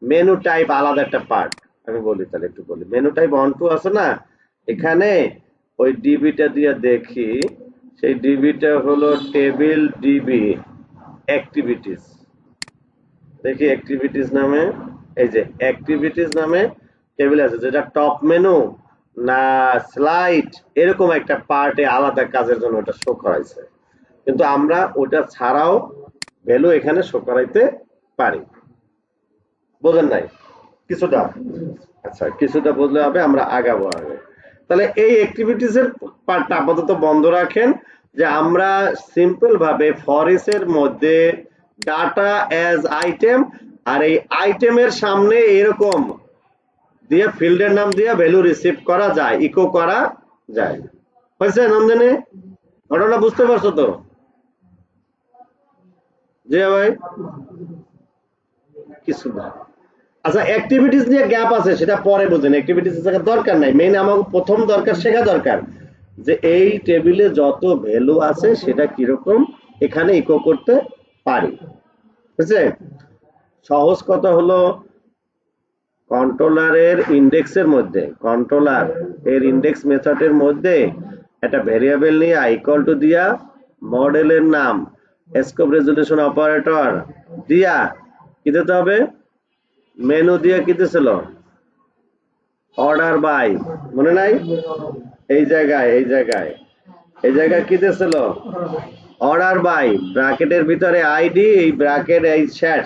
Menu type আলাদা একটা পার্ট। আমি বলি তাহলে একটু বলি। মেনু টাইপ অন টু আছে না, এখানে ওই ডিবিটা দিয়ে দেখি। সেই ডিবিটা হলো টেবিল ডিবি অ্যাক্টিভিটিস। দেখি অ্যাক্টিভিটিস নামে, এই যে অ্যাক্টিভিটিস নামে টেবিল আছে, যেটা টপ মেনু না স্লাইড এরকম একটা পার্টে আলাদা কাজের জন্য ওটা শো করাইছে। কিন্তু আমরা ওটা ছাড়াও ভ্যালু এখানে শো করাইতে পারি, বোঝেন নাই কিছুটা? আচ্ছা, কিছুটা বুঝলে হবে, আমরা আগাবো আগে। তাহলে এই অ্যাক্টিভিটিস এর পার্টটা আপাতত বন্ধ রাখেন, যে আমরা সিম্পল ভাবে ফর ইচ এর মধ্যে ডাটা অ্যাজ আইটেম, আর এই আইটেমের সামনে এরকম দিয়ে ফিল্ডের নাম দিয়ে ভ্যালু রিসিভ করা যায়, ইকো করা যায়। হয়েছে নন্দিনী? ঘটনা বুঝতে পারছো তো? জি ভাই, কিছু না। আচ্ছা, অ্যাক্টিভিটিস নিয়ে গ্যাপ আছে, সেটা পরে বুঝেন। অ্যাক্টিভিটিস দরকার নাই, মেইন আমাকে প্রথম দরকার শেখা দরকার যে এই টেবিলে যত ভ্যালু আছে সেটা কিরকম এখানে ইকো করতে পারি। বুঝছে? সহজ কথা হলো কন্ট্রোলারের ইন্ডেক্সের মধ্যে, কন্ট্রোলার এর ইন্ডেক্স মেথডের মধ্যে একটা ভেরিয়েবল নিয়ে ইকুয়াল টু দিয়া মডেলের নাম স্কোপ রেজুলেশন অপারেটর দিয়া কি দিতে হবে? মেনু দিয়ে কি দিছিল? অর্ডার বাই, মনে নাই? এই জায়গায় কি দিছিল? অর্ডার বাই, ব্র্যাকেটের ভিতরে আইডি, এই ব্র্যাকেট এই শেষ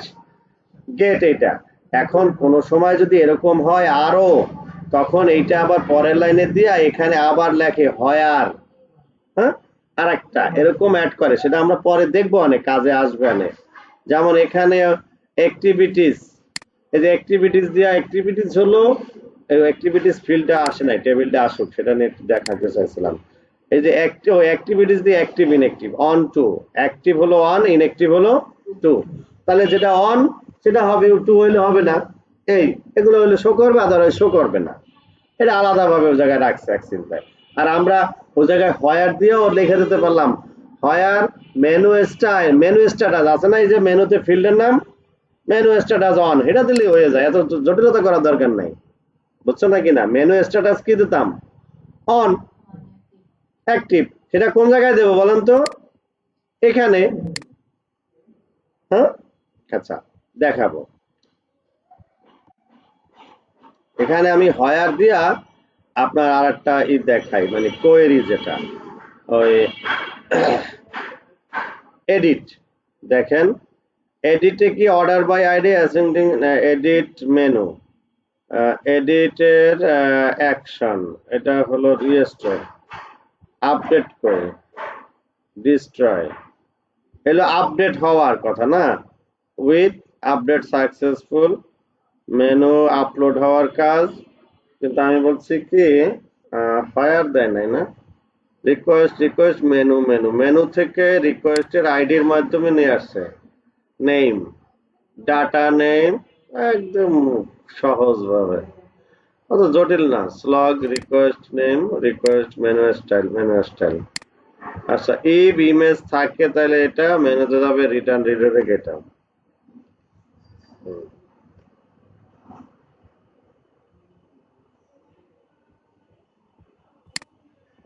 গেট। এটা এখন কোন সময় যদি এরকম হয় আরো, তখন এইটা আবার পরের লাইনে দিয়া এখানে আবার লেখে হয়ার, হ্যাঁ, আর একটা এরকম অ্যাড করে, সেটা আমরা পরে দেখবো, অনেক কাজে আসবে অনেক। যেমন এখানে অ্যাক্টিভিটিস, এই যে অ্যাক্টিভিটিস দিয়া, অ্যাক্টিভিটিস হলো অ্যাক্টিভিটিস ফিল্ডটা আসে নাই, টেবিলটা আসুক, সেটা নিয়ে একটু দেখাতে চাইছিলাম। এই যে অ্যাক্টিভিটিস দিয়ে active inactive, one two, active হলো অন, ইনঅ্যাক্টিভ হলো টু। তাহলে যেটা অন সেটা হবে, টু হইলে হবে না। এগুলো হইলে শো করবে, আদারওয়াইজ শো করবে না। এটা আলাদাভাবে ওই জায়গায় রাখছে এক চিন্তায়। আর আমরা ওই জায়গায় হয়ার দিয়েও লিখে দিতে পারলাম, হয়ার মেনু স্টাইল, মেনু স্ট্যাটাস আছে না, এই যে মেনুতে ফিল্ডের নাম মেনু স্ট্যাটাস অন, এটা দিলেই হয়ে যায়, এত জটিলতা করার দরকার নাই। বুঝছো নাকি না? মেনু স্ট্যাটাস কি দিতাম? On active. সেটা কোন জায়গায় দেবো বলেন তো? এখানে, হ্যাঁ, আচ্ছা দেখাবো। এখানে আমি হয়ার দিয়া আপনার আর একটা দেখাই, মানে কোয়েরি, যেটা ওই এডিট। দেখেন এডিটে কি order by ID ascending, edit menu, এডিটের অ্যাকশন, এটা হলো রিস্টোর, আপডেট করে ডিস্ট্রয়, এলো আপডেট হওয়ার কথা না, with update successful, menu upload হওয়ার কাজ। কিন্তু আমি বলছি কি ফায়ার দেয় নাই না, রিকোয়েস্ট মেনু থেকে রিকোয়েস্টের আইডির মাধ্যমে নিয়ে আসছে নেম, ডাটা নেম, একদম সহজভাবে, অত জটিল না। Slog request name, request menu style. আচ্ছা, ইফ ইমেজ থাকে তাহলে এটা মেনুতে যাবে, রিটার্ন রিডাইরেক্ট এটা।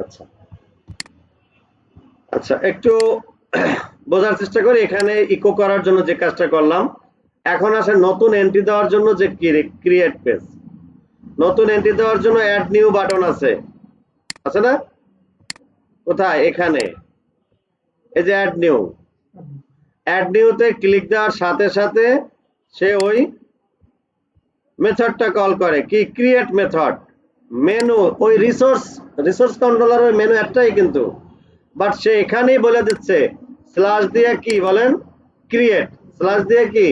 আচ্ছা আচ্ছা, একটু বোঝার চেষ্টা করি। এখানে ইকো করার জন্য যে কাজটা করলাম, এখন আসে নতুন এন্ট্রি দেওয়ার জন্য যে ক্রিয়েট পেজ। নতুন এন্ট্রি দেওয়ার জন্য অ্যাড নিউ বাটন আছে না? কোথায়? এখানে, এই যে অ্যাড নিউতে ক্লিক দেওয়ার সাথে সাথে সে ওই মেথডটা কল করে, কি? Create method. মেনু ওই রিসোর্স কন্ট্রোলার ওই মেনু একটাই কিন্তু, বাট সে এখানেই বলে দিচ্ছে স্ল্যাশ দিয়ে কি বলেন, ক্রিয়েট, স্ল্যাশ দিয়ে কি,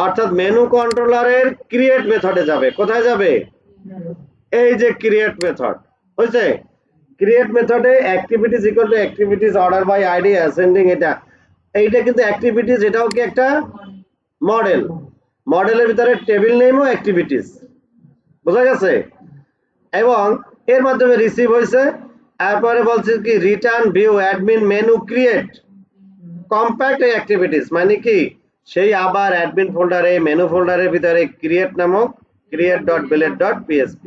অর্থাৎ মেনু কন্ট্রোলারের ক্রিয়েট মেথডে যাবে। কোথায় যাবে? এই যে ক্রিয়েট মেথড হয়েছে। ক্রিয়েট মেথডে activities equal to activities order by ID ascending, এইটা কিন্তু অ্যাক্টিভিটিজ, এটাও কি একটা মডেল? মডেলের ভিতরে টেবিল নেমও অ্যাক্টিভিটিজ, বোঝা গেছে? এবং এর মাধ্যমে রিসিভ হয়েছে। তারপরে বলছে কি return view admin menu create compact activities, মানে কি সেই আবার অ্যাডমিন ফোল্ডারে মেনু ফোল্ডারের ভিতরে ক্রিয়েট নামক create.billet.php।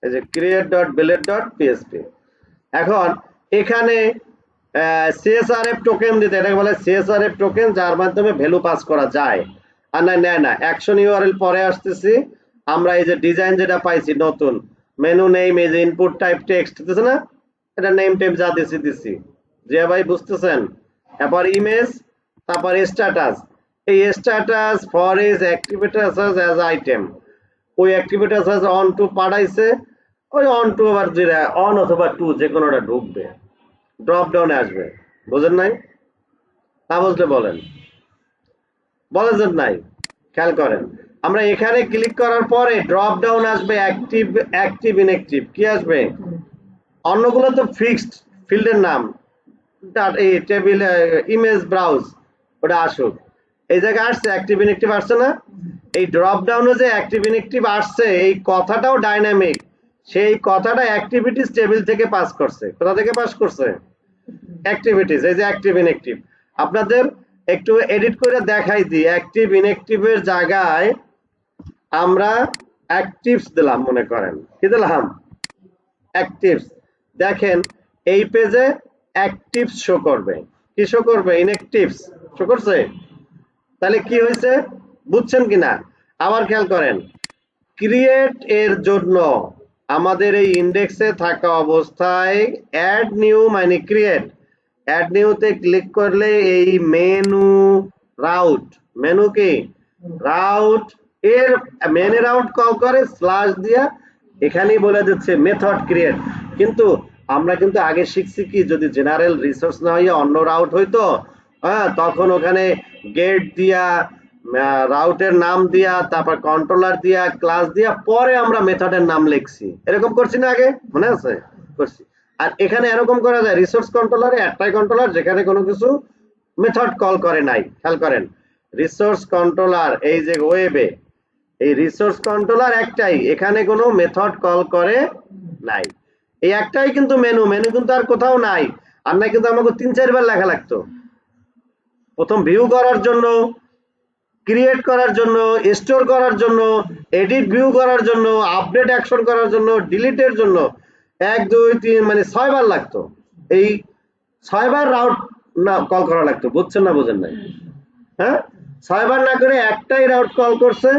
এই যে create.billet.php। এখন এখানে সিএসআরএফ টোকেন দিতে, এটাকে বলে সিএসআরএফ টোকেন, যার মাধ্যমে ভ্যালু পাস করা যায়। আর না নেয় না, অ্যাকশন ইউআরএল পরে আসতেছি। আমরা এই যে ডিজাইন যেটা পাইছি নতুন, মেনু নেম, এই যে ইনপুট টাইপ টেক্সট দিতেছে না, এটা নেম টেপ যা দিছি যে ভাই বুঝতেছেন। তারপর ইমেজ, তারপর স্ট্যাটাস। এই status for is active status as item, ওই অ্যাক্টিভেটাস অ্যাজ অন টু পাঠাইছে, ওই অন টু আবার যেটা অন অথবা টু যে কোনোটা ঢুকবে, ড্রপ ডাউনে আসবে। বুঝেন নাই? না বুঝলে বলেন, বলেন নাই, খেয়াল করেন। আমরা এখানে ক্লিক করার পরে ড্রপ ডাউন আসবে অ্যাক্টিভ ইনঅ্যাক্টিভ, কি আসবে? অন্যগুলো তো ফিক্সড ফিল্ডের নাম, এই টেবিল ইমেজ ব্রাউজ, ওটা আসুক। এই জায়গায় আসছে অ্যাক্টিভ ইনঅ্যাক্টিভ, আসছে না? এই ড্রপ ডাউনে যে অ্যাক্টিভ ইনঅ্যাক্টিভ আসছে, এই কথাটাও ডাইনামিক। সেই কথাটা অ্যাক্টিভিটিস টেবিল থেকে পাস করছে। কোথা থেকে পাস করছে? অ্যাক্টিভিটিস। এই যে অ্যাক্টিভ ইনঅ্যাক্টিভ, আপনাদের একটু এডিট করে দেখাই দিই। অ্যাক্টিভ ইনঅ্যাক্টিভের জায়গায় আমরা অ্যাক্টিভস দিলাম, মনে করেন কি দিলাম? অ্যাক্টিভস। দেখেন এই পেজে অ্যাক্টিভস শো করবে, কি শো করবে? ইনঅ্যাক্টিভস শো করছে। তাহলে কি হয়েছে বুঝছেন কিনা? আবার খেয়াল করেন, ক্রিয়েট এর জন্য আমাদের এই ইন্ডেক্সে থাকা অবস্থায় অ্যাড নিউ মানে ক্রিয়েট, অ্যাড নিউতে ক্লিক করলে এই মেনু রাউট, মেনু কি রাউট, এর মেনু রাউট কল করে স্ল্যাশ দিয়া, এখানেই বলে দিচ্ছে মেথড ক্রিয়েট। কিন্তু আমরা কিন্তু আগে শিখছি কি, যদি জেনারেল রিসোর্স না হইয়া অন্য রাউট হইতো, হ্যাঁ, তখন ওখানে গেট দিয়া, রাউটের নাম দিয়া, তারপর কন্ট্রোলার দিয়া, ক্লাস দিয়া, পরে আমরা মেথডের নাম লিখছি। এরকম করছি না আগে? মনে আছে? করছি। আর এখানে এরকম করা যায়, রিসোর্স কন্ট্রোলারে একটাই কন্ট্রোলার যেখানে কোনো কিছু মেথড কল করে নাই। খেয়াল করেন, রিসোর্স কন্ট্রোলার এই যে ওয়েবে, এই রিসোর্স কন্ট্রোলার একটাই, এখানে কোনো মেথড কল করে নাই। এই একটাই কিন্তু মেনু কিন্তু আর কোথাও নাই। আর না কিন্তু আমাকে 3-4 বার লেখা লাগতো। প্রথম ভিউ করার জন্য, ক্রিয়েট করার জন্য, স্টোর করার জন্য, এডিট ভিউ করার জন্য, আপডেট অ্যাকশন করার জন্য, ডিলিটের জন্য 1 2 3 মানে 6 বার লাগতো। এই 6 বার রাউট না কল করা লাগতো। বুঝছেন না বোঝেন নাই? হ্যাঁ, 6 বার না করে একটাই রাউট কল করছে।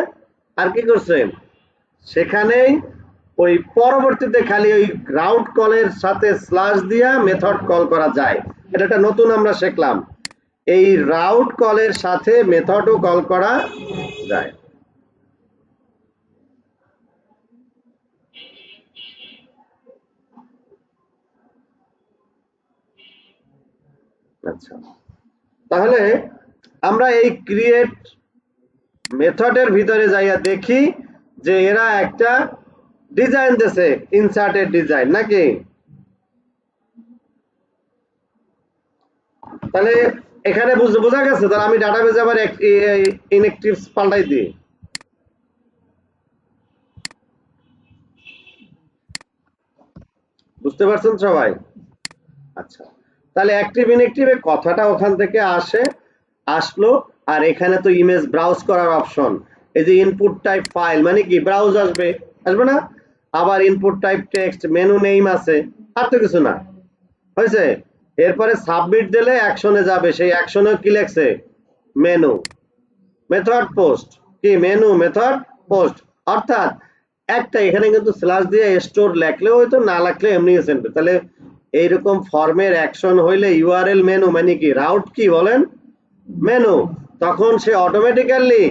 আর কি করছে? সেখানেই ওই পরবর্তীতে খালি ওই রাউট কলের সাথে স্ল্যাশ দিয়া মেথড কল করা যায়। এটা একটা নতুন আমরা শিখলাম, এই রাউট কলের সাথে মেথডও কল করা যায়। আচ্ছা, তাহলে আমরা এই ক্রিয়েট মেথডের ভিতরে যাইয়া দেখি যে এরা একটা ডিজাইন দিয়েছে, ইনসার্টের ডিজাইন নাকি? তাহলে এখানে বোঝা গেছে। তাহলে আমি ডাটাবেজে আবার ইনএক্টিভস পাল্টাই দিই। বুঝতে পারছেন সবাই? আচ্ছা, তাহলে অ্যাক্টিভ ইনএক্টিভ কথাটা ওখান থেকে আসলো। আর এখানে তো ইমেজ ব্রাউজ করার অপশন, এই যে ইনপুট টাইপ ফাইল মানে কি ব্রাউজ আসবে না? আবার input type text, menu name আছে, আর তো কিছু না, হয়েছে। এরপরে সাবমিট দিলে অ্যাকশনে যাবে, সেই অ্যাকশনে কি লেখছে? মেনু মেথড পোস্ট, কি মেনু মেথড পোস্ট। অর্থাৎ একটা এখানে কিন্তু স্ল্যাশ দিয়ে স্টোর লেখলেও হয়তো, না লেখলে এমনি সেন্ড। তাহলে এইরকম ফর্মের অ্যাকশন হইলে ইউআরএল মেনু মানে কি রাউট কি বলেন মেনু, তখন সে অটোমেটিক্যালি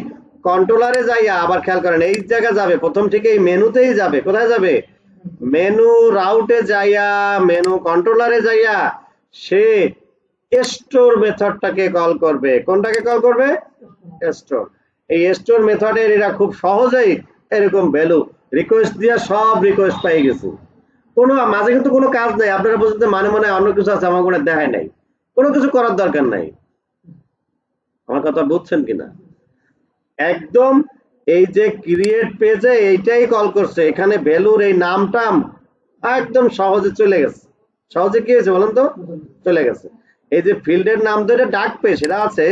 কন্ট্রোলারে যাইয়া, আবার খেয়াল করেন এই জায়গা যাবে, প্রথম থেকে এই মেনুতেই যাবে। কোথায় যাবে? মেনু রাউটে যাইয়া, মেনু কন্ট্রোলারে যাইয়া সে স্টোর মেথডটাকে কল করবে। কোনটাকে কল করবে? স্টোর। এই স্টোর মেথডের এরা খুব সহজেই এরকম ভ্যালু রিকোয়েস্ট দিয়া সব রিকোয়েস্ট পাই গেছে। কোনো মাঝে কিন্তু কোনো কাজ নাই, আপনারা বলতে মানে মনে অন্য কিছু আছে আমার কোনো দেখায় নাই, কোনো কিছু করার দরকার নাই। আমার কথা বুঝছেন কিনা? একদম এই যে ক্রিয়েট পেজে এইটাই কল করছে, এখানে ভ্যালুর এই নামটাম একদম সহজে চলে গেছে। সহজে কি হয়েছে বলেন তো? চলে গেছে। এই যে ফিল্ডের নাম ধরে ডাকবে সেটা আছে,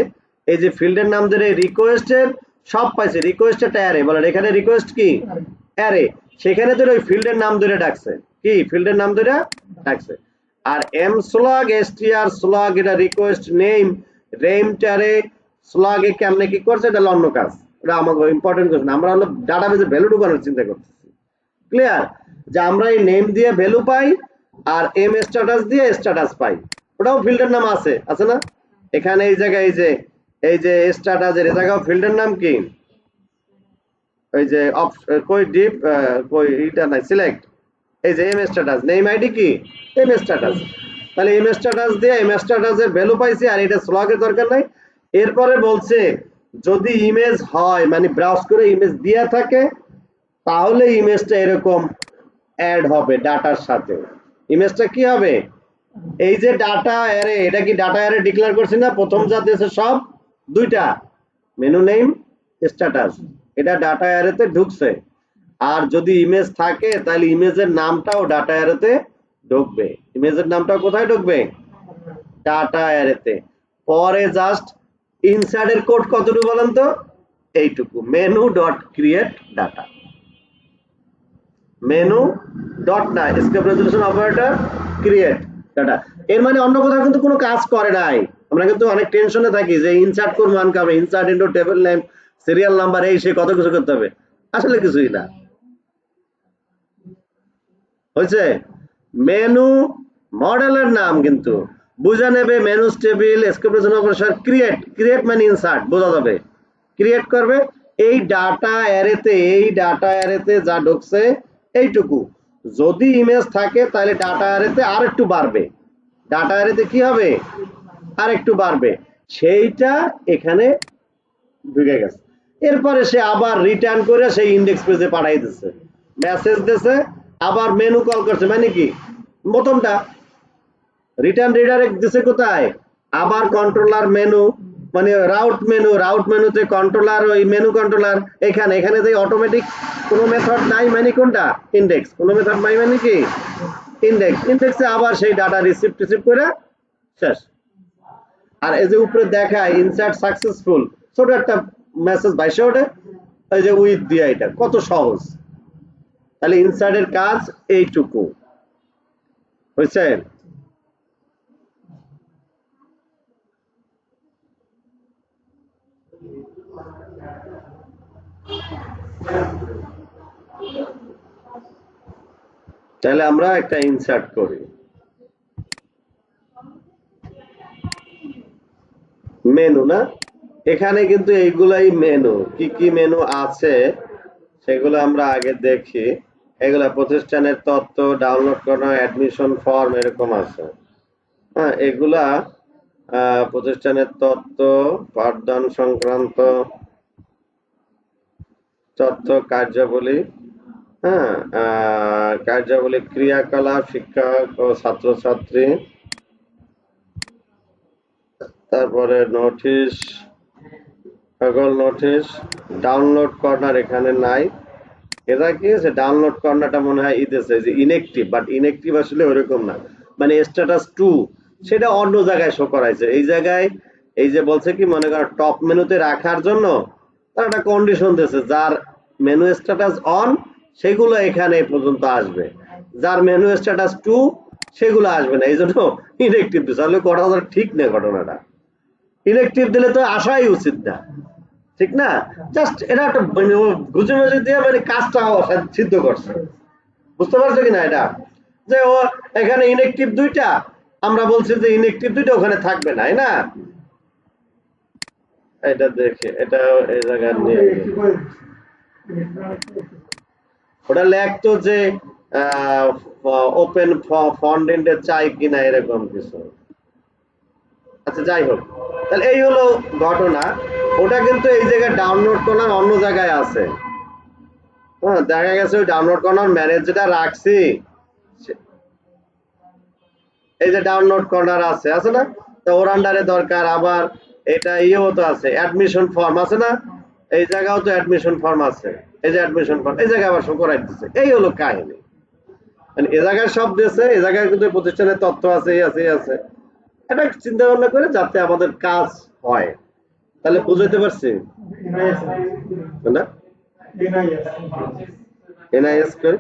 এই যে ফিল্ডের নাম ধরে রিকোয়েস্টের সব পাইছে। রিকোয়েস্ট একটা অ্যারে, বলেন এখানে রিকোয়েস্ট কি অ্যারে, সেখানে ধরে ওই ফিল্ডের নাম ধরে ডাকছে, কি ফিল্ডের নাম ধরে ডাকছে। আর এম স্লগ এসটিআর স্লগ এটা রিকোয়েস্ট নেম, রেমটারে স্লগে কেমনে কি করছে এটা অন্য কাজ, এটা আমাকে ইম্পর্টেন্ট কোশ্চেন। আমরা হলো ডাটাবেজে ভ্যালু ঢুকানোর চিন্তা করতেছি। ক্লিয়ার? যে আমরা এই নেম দিয়ে ভ্যালু পাই আর এম স্ট্যাটাস দিয়ে স্ট্যাটাস পাই, ওটাও ফিল্ডের নাম আছে না? এখানে এই জায়গায় এই যে স্ট্যাটাসের এই জায়গাও ফিল্ডের নাম কি, ওই যে কই ডিপ কই এটা নাই সিলেক্ট, এই যে এম স্ট্যাটাস নেম আইডি কি এম স্ট্যাটাস। তাহলে এম স্ট্যাটাস দিয়ে এম স্ট্যাটাসের ভ্যালু পাইছি, আর এটা স্লগের দরকার নাই। এরপরে বলছে যদি ইমেজ হয় মানে ব্রাউজ করে ইমেজ দিয়া থাকে, তাহলে ইমেজটা এরকম অ্যাড হবে ডাটার সাথে। ইমেজটা কি হবে? এই যে ডাটা অ্যারে, এটা কি ডাটা অ্যারে ডিক্লেয়ার করছি না? প্রথম যা দিয়েছে সব দুইটা, মেনু নেম স্ট্যাটাস, এটা ডাটা অ্যারেতে ঢুকছে। আর যদি ইমেজ থাকে তাহলে ইমেজের নামটাও ডাটা অ্যারেতে ঢুকবে। ইমেজের নামটাও কোথায় ঢুকবে? ডাটা অ্যারেতে। পরে জাস্ট ইনসার্টের কোড কতটুকু বলেন তো? এইটুকু, menu dot create data, menu dot না scope resolution operator create data. এর মানে অন্য কোথাও কিন্তু কোনো কাজ করে নাই। আমরা কিন্তু অনেক টেনশনে থাকি যে ইনসার্ট করবো আনকামে, insert into table name, serial number, এই সে কত কিছু করতে হবে, আসলে কিছুই না। হয়েছে? মেনু মডেলের নাম কিন্তু বুঝা নেবে, menu table escape resolution operator create মানে ইনসার্ট বোঝা যাবে, ক্রিয়েট করবে এই ডাটা অ্যারেতে যা ঢুকছে এইটুকু। যদি ইমেজ থাকে তাহলে ডাটা অ্যারেতে আর একটু বাড়বে, ডাটা অ্যারেতে কি হবে আর একটু বাড়বে, সেইটা এখানে ঢুকে গেছে। এরপরে সে আবার রিটার্ন করে সেই ইন্ডেক্স পেজে পাঠাই দিচ্ছে, মেসেজ দিচ্ছে, আবার মেনু কল করছে মানে কি প্রথমটা রিটার্ন রিডাইরেক্ট দিছে কোথায়? আবার কন্ট্রোলার মেনু মানে রাউট মেনুতে কন্ট্রোলার, ওই মেনু কন্ট্রোলার এখানে যে অটোমেটিক কোনো মেথড নাই মানে কোনটা ইন্ডেক্স, কোনো মেথড নাই মানে কি ইন্ডেক্সে আবার সেই ডাটা রিসিভ করে শেষ। আর এই যে উপরে দেখায় ইনসার্ট সাকসেসফুল, ছোট একটা মেসেজ ভাইসে ওঠে, এই যে উইথ দিয়া, এটা কত সহজ। তাহলে ইনসার্টের কাজ এইটুকু, হয়েছে? তাহলে আমরা একটা ইনসার্ট করি, মেনু না, এখানে কিন্তু এইগুলাই মেনু, কি কি মেনু আছে সেগুলো আমরা আগে দেখি। এগুলা প্রতিষ্ঠানের তথ্য, ডাউনলোড করা, অ্যাডমিশন ফর্ম এরকম আছে। হ্যাঁ, এগুলা প্রতিষ্ঠানের তথ্য, পাঠদান সংক্রান্ত, তথ্য কার্যাবলী, হ্যাঁ, কার্যাবলী ক্রিয়াকলাপ শিক্ষক ও ছাত্রছাত্রী, তারপরে নোটিশ, সকল নোটিশ, ডাউনলোড কর্নার এখানে নাই। এটা কি আছে, ডাউনলোড কর্নারটা মনে হয় ইদেছে যে ইনএক্টিভ, বাট ইনএক্টিভ আসলে ওরকম না, মানে স্ট্যাটাস 2 সেটা অন্য জায়গায় শো করাইছে। এই জায়গায় এই যে বলছে কি, মনে করো টপ মেনুতে রাখার জন্য তার একটা কন্ডিশন দিয়েছে, যার মেনু স্ট্যাটাস অন সেগুলো এখানে পর্যন্ত আসবে, যার মেনু স্ট্যাটাস 2 সেগুলো আসবে না, এই জন্য ইনএক্টিভ দিচ্ছে। তাহলে ঘটনাটা ঠিক নেই, ঘটনাটা ইনএক্টিভ দিলে তো আসাই উচিত না, ঠিক না? জাস্ট এটা একটা গুজে মেজে দিয়ে মানে কাজটা সিদ্ধ করছে, বুঝতে পারছো কিনা? এটা যে ও এখানে ইনএক্টিভ 2টা, আমরা বলছি যে ইনএক্টিভ 2টা ওখানে থাকবে না, না? এটা দেখে এটা এই জায়গায় নিয়ে ওটা লেখতো যে ওপেন ফন্ডেন্টে চাই কিনা, এরকম কিছু। আচ্ছা, যাই হোক, তাহলে এই হলো ঘটনা। ওটা কিন্তু এই জায়গায় ডাউনলোড করার অন্য জায়গায় আছে, হ্যাঁ, দেখা গেছে ওই ডাউনলোড করার ম্যানেজ যেটা রাখছি, এই যে ডাউনলোড কর্নার আছে আছে না, তো ওর আন্ডারে দরকার। আবার এটা ইয়েও তো আছে, অ্যাডমিশন ফর্ম আছে না, এই জায়গাও তো অ্যাডমিশন ফর্ম আছে, এই যে অ্যাডমিশন ফর্ম এই জায়গায় আবার শো করাই দিচ্ছে। এই হলো কাহিনী, মানে এ জায়গায় সব দিয়েছে, এ জায়গায় কিন্তু প্রতিষ্ঠানের তথ্য আছে, এই আছে, এই আছে। এটা চিন্তা ভাবনা করে যাতে আমাদের কাজ হয়, তাহলে বুঝাইতে পারছি না? এনআইএস করে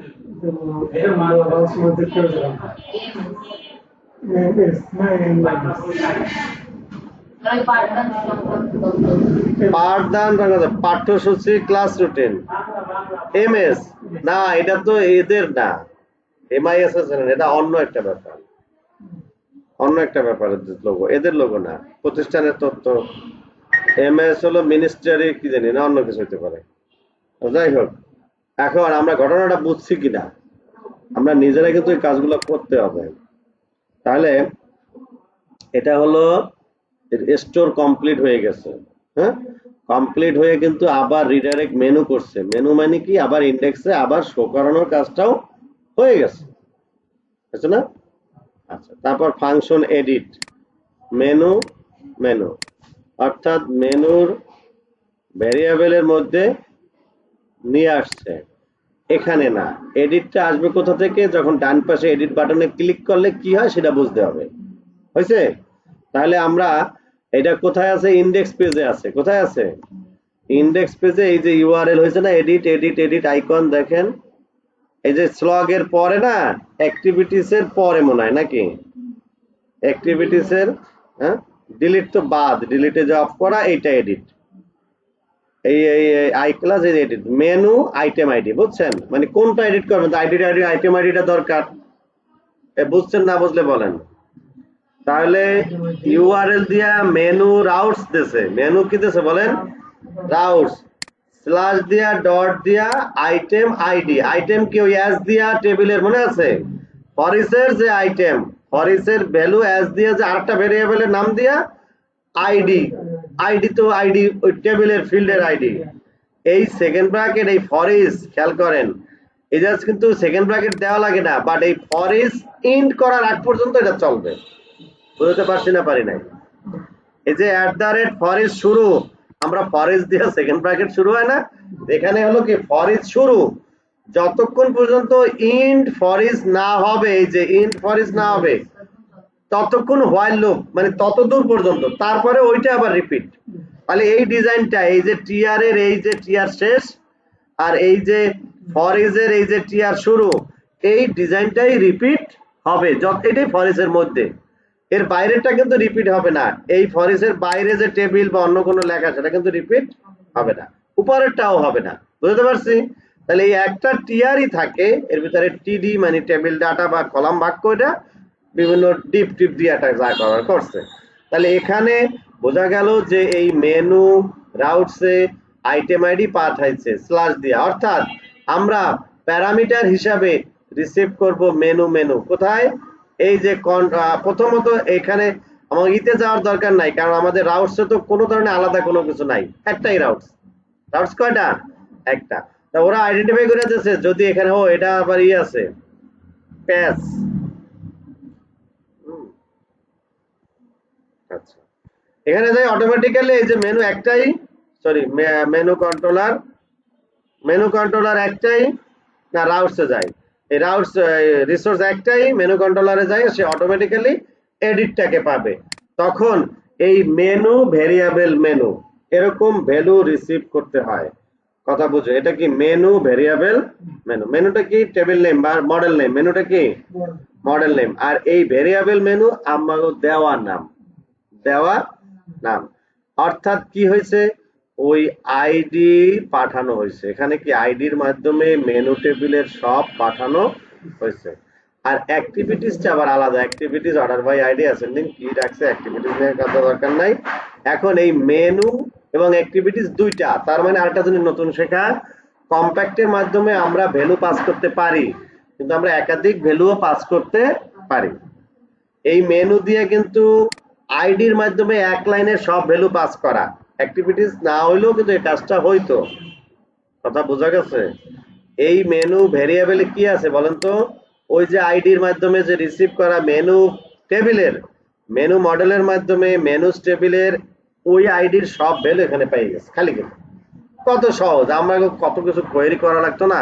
পাঠদান, পাঠ্যসূচি, ক্লাস রুটিন, এমএস না, এটা তো এদের না, এমআইএস আছে না, এটা অন্য একটা ব্যাপার, অন্য একটা ব্যাপারের লোগো, এদের লোগো না। প্রতিষ্ঠানের তথ্য, এমএস হলো মিনিস্টারি কি জানি না, অন্য কিছু হতে পারে। যাই হোক, এখন আমরা ঘটনাটা বুঝছি কিনা, আমরা নিজেরা কিন্তু এই কাজগুলো করতে হবে। তাহলে এটা হলো স্টোর কমপ্লিট হয়ে গেছে, হ্যাঁ, কমপ্লিট হয়ে কিন্তু আবার রিডাইরেক্ট মেনু করছে। মেনু মানে কি, আবার ইন্ডেক্সে আবার শো করানোর কাজটাও হয়ে গেছে, বুঝছো না? আচ্ছা, তারপর ফাংশন এডিট, মেনু, মেনু অর্থাৎ মেনুর ভ্যারিয়েবলের মধ্যে নিয়ে আসছে, এখানে না। এডিটটা আসবে কোথা থেকে, যখন ডান পাশে এডিট বাটনে ক্লিক করলে কি হয় সেটা বুঝতে হবে, হয়েছে? তাহলে আমরা এটা কোথায় আছে, ইন্ডেক্স পেজে আছে। কোথায় আছে? ইন্ডেক্স পেজে। এই যে ইউআরএল হয়েছে না, এডিট এডিট এডিট আইকন দেখেন, এই যে স্লগ এর পরে না, অ্যাক্টিভিটিস এর পরে মনে হয় নাকি, অ্যাক্টিভিটিস এর, হ্যাঁ, ডিলিট তো বাদ, ডিলিটে যে অফ করা, এইটা এডিট, এই আই ক্লাস এই এডিট, মেনু আইটেম আইডি, বুঝছেন? মানে কোনটা এডিট করবেন, আইডি আইডি আইটেম আইডিটা দরকার, বুঝছেন? না বুঝলে বলেন। তাহলে ইউআরএল দিয়া মেনু রাউটস দিয়েছে, মেনু কি দিয়েছে বলেন, রাউটস, স্ল্যাশ দিয়া ডট দিয়া আইটেম আইডি, আইটেম কি ওই অ্যাজ দিয়া টেবিলের, মনে আছে? ফরিসের যে আইটেম, ফরিসের ভ্যালু অ্যাজ দিয়া যে আরেকটা ভেরিয়েবলের নাম দিয়া আইডি, আইডি তো আইডি ওই টেবিলের ফিল্ডের আইডি। এই সেকেন্ড ব্র্যাকেট, এই ফরিস, খেয়াল করেন, এই জাস্ট কিন্তু সেকেন্ড ব্র্যাকেট দেওয়া লাগে না, বাট এই ফরিস ইন্ড করার আগ পর্যন্ত এটা চলবে। বুঝতে পারছি না, পারি নাই? এই যে @ফরিস শুরু, আমরা ফরিস দিয়ে সেকেন্ড ব্র্যাকেট শুরু হয় না, এখানে হলো কি ফরিস শুরু, যতক্ষণ পর্যন্ত ইন্ড ফরিস না হবে, এই যে ইন্ড ফরিস না হবে ততক্ষণ হোয়াইল লুপ, মানে তত দূর পর্যন্ত, তারপরে ওইটা আবার রিপিট। তাহলে এই ডিজাইনটা, এই যে টিআর এর এই যে টিআর শেষ, আর এই যে ফরিসের এই যে টিআর শুরু, এই ডিজাইনটাই রিপিট হবে, এটাই ফরিসের মধ্যে, এর বাইরেটা কিন্তু রিপিট হবে না। এই ফরিসের বাইরে যে টেবিল বা অন্য কোনো লেখা সেটা কিন্তু রিপিট হবে না, উপরেরটাও হবে না। বুঝতে পারছি? তাহলে এই একটা টিআরই থাকে, এর ভিতরে টিডি মানে টেবিল ডাটা বা কলাম ভাগ করে বিভিন্ন ডিপ টিপ দিয়ে একটা যা করার করছে। তাহলে এখানে বোঝা গেল যে এই মেনু রাউটসে আইটেম আইডি পাঠাইছে স্ল্যাশ দিয়ে, অর্থাৎ আমরা প্যারামিটার হিসাবে রিসিভ করব মেনু, মেনু কোথায়, এই যে প্রথমত এখানে আমার ইতে যাওয়ার দরকার নাই, কারণ আমাদের রাউটসে তো কোনো ধরনের আলাদা কোনো কিছু নাই, একটাই রাউটস। রাউটস কয়টা? একটা। তা ওরা আইডেন্টিফাই করে দিয়েছে যদি এখানে ও এটা আবার ই আছে প্যাচ। আচ্ছা, এখানে যাই অটোমেটিক্যালি এই যে মেনু একটাই, সরি মেনু কন্ট্রোলার একটাই না রাউটসে যায়, এই রাউটস রিসোর্স একটাই মেনু কন্ট্রোলারে যায়, সে অটোমেটিক্যালি এডিটটাকে পাবে। তখন এই মেনু ভেরিয়েবল মেনু এরকম ভ্যালু রিসিভ করতে হয়। কথা বুঝো, এটা কি মেনু ভেরিয়েবল মেনু, মেনুটা কি টেবিল নেম বা মডেল নেম, মেনুটা কি মডেল নেম, আর এই ভেরিয়েবল মেনু আমাকে দেওয়া নাম, দেওয়া নাম। অর্থাৎ কি হয়েছে, ওই আইডি পাঠানো হয়েছে, এখানে কি আইডির মাধ্যমে মেনু টেবিলের সব পাঠানো হয়েছে। আর অ্যাক্টিভিটিসটা আবার আলাদা, activities order by ID ascending কি রাখছে, অ্যাক্টিভিটিস নিয়ে কথা দরকার নাই। এখন এই মেনু এবং অ্যাক্টিভিটিস দুইটা, তার মানে আরেকটা জিনিস নতুন শেখা, কম্প্যাক্টের মাধ্যমে আমরা ভ্যালু পাস করতে পারি, কিন্তু আমরা একাধিক ভ্যালুও পাস করতে পারি। এই মেনু দিয়ে কিন্তু আইডির মাধ্যমে এক লাইনের সব ভ্যালু পাস করা, অ্যাক্টিভিটিস না হইলেও কিন্তু এই কাজটা হইতো। কথা বোঝা গেছে? এই মেনু ভেরিয়েবলে কি আছে বলেন তো, ওই যে আইডির মাধ্যমে যে রিসিভ করা মেনু টেবিলের, মেনু মডেলের মাধ্যমে মেনু টেবিলের ওই আইডির সব ভ্যালু এখানে পেয়ে গেছে খালি কিন্তু। কত সহজ, আমরা কত কিছু কোয়েরি করা লাগতো না,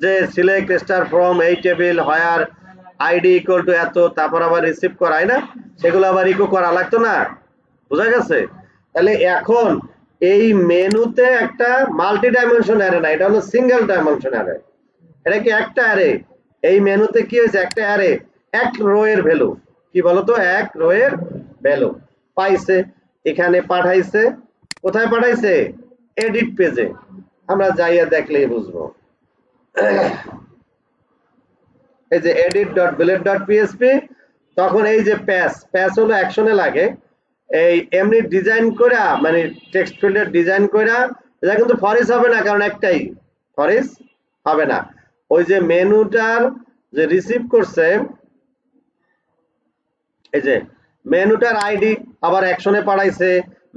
যে সিলেক্ট স্টার ফ্রম এই table where ID equal to এত, তারপর আবার রিসিভ করায় না, সেগুলো আবার ইকো করা লাগতো না। বোঝা গেছে? তাহলে এখন এই মেনুতে একটা মাল্টি ডাইমেনশন অ্যারে না, এটা হলো সিঙ্গেল ডাইমেনশন অ্যারে। এটা কি একটা অ্যারে, এই মেনুতে কি হয়েছে একটা অ্যারে, এক রো এর ভ্যালু, কি বলতো, এক রো এর ভ্যালু পাইছে, এখানে পাঠাইছে, কোথায় পাঠাইছে, এডিট পেজে, আমরা যাইয়া দেখলেই বুঝবো। এই যে edit.billet.php, তখন এই যে প্যাচ হলো অ্যাকশনে লাগে, এই এমনি ডিজাইন করা মানে টেক্সট ফিল্ডের ডিজাইন করা, এটা কিন্তু ফরিস হবে না, কারণ একটাই ফরিস হবে না। ওই যে মেনুটার যে রিসিভ করছে, এই যে মেনুটার আইডি আবার অ্যাকশনে পাঠাইছে,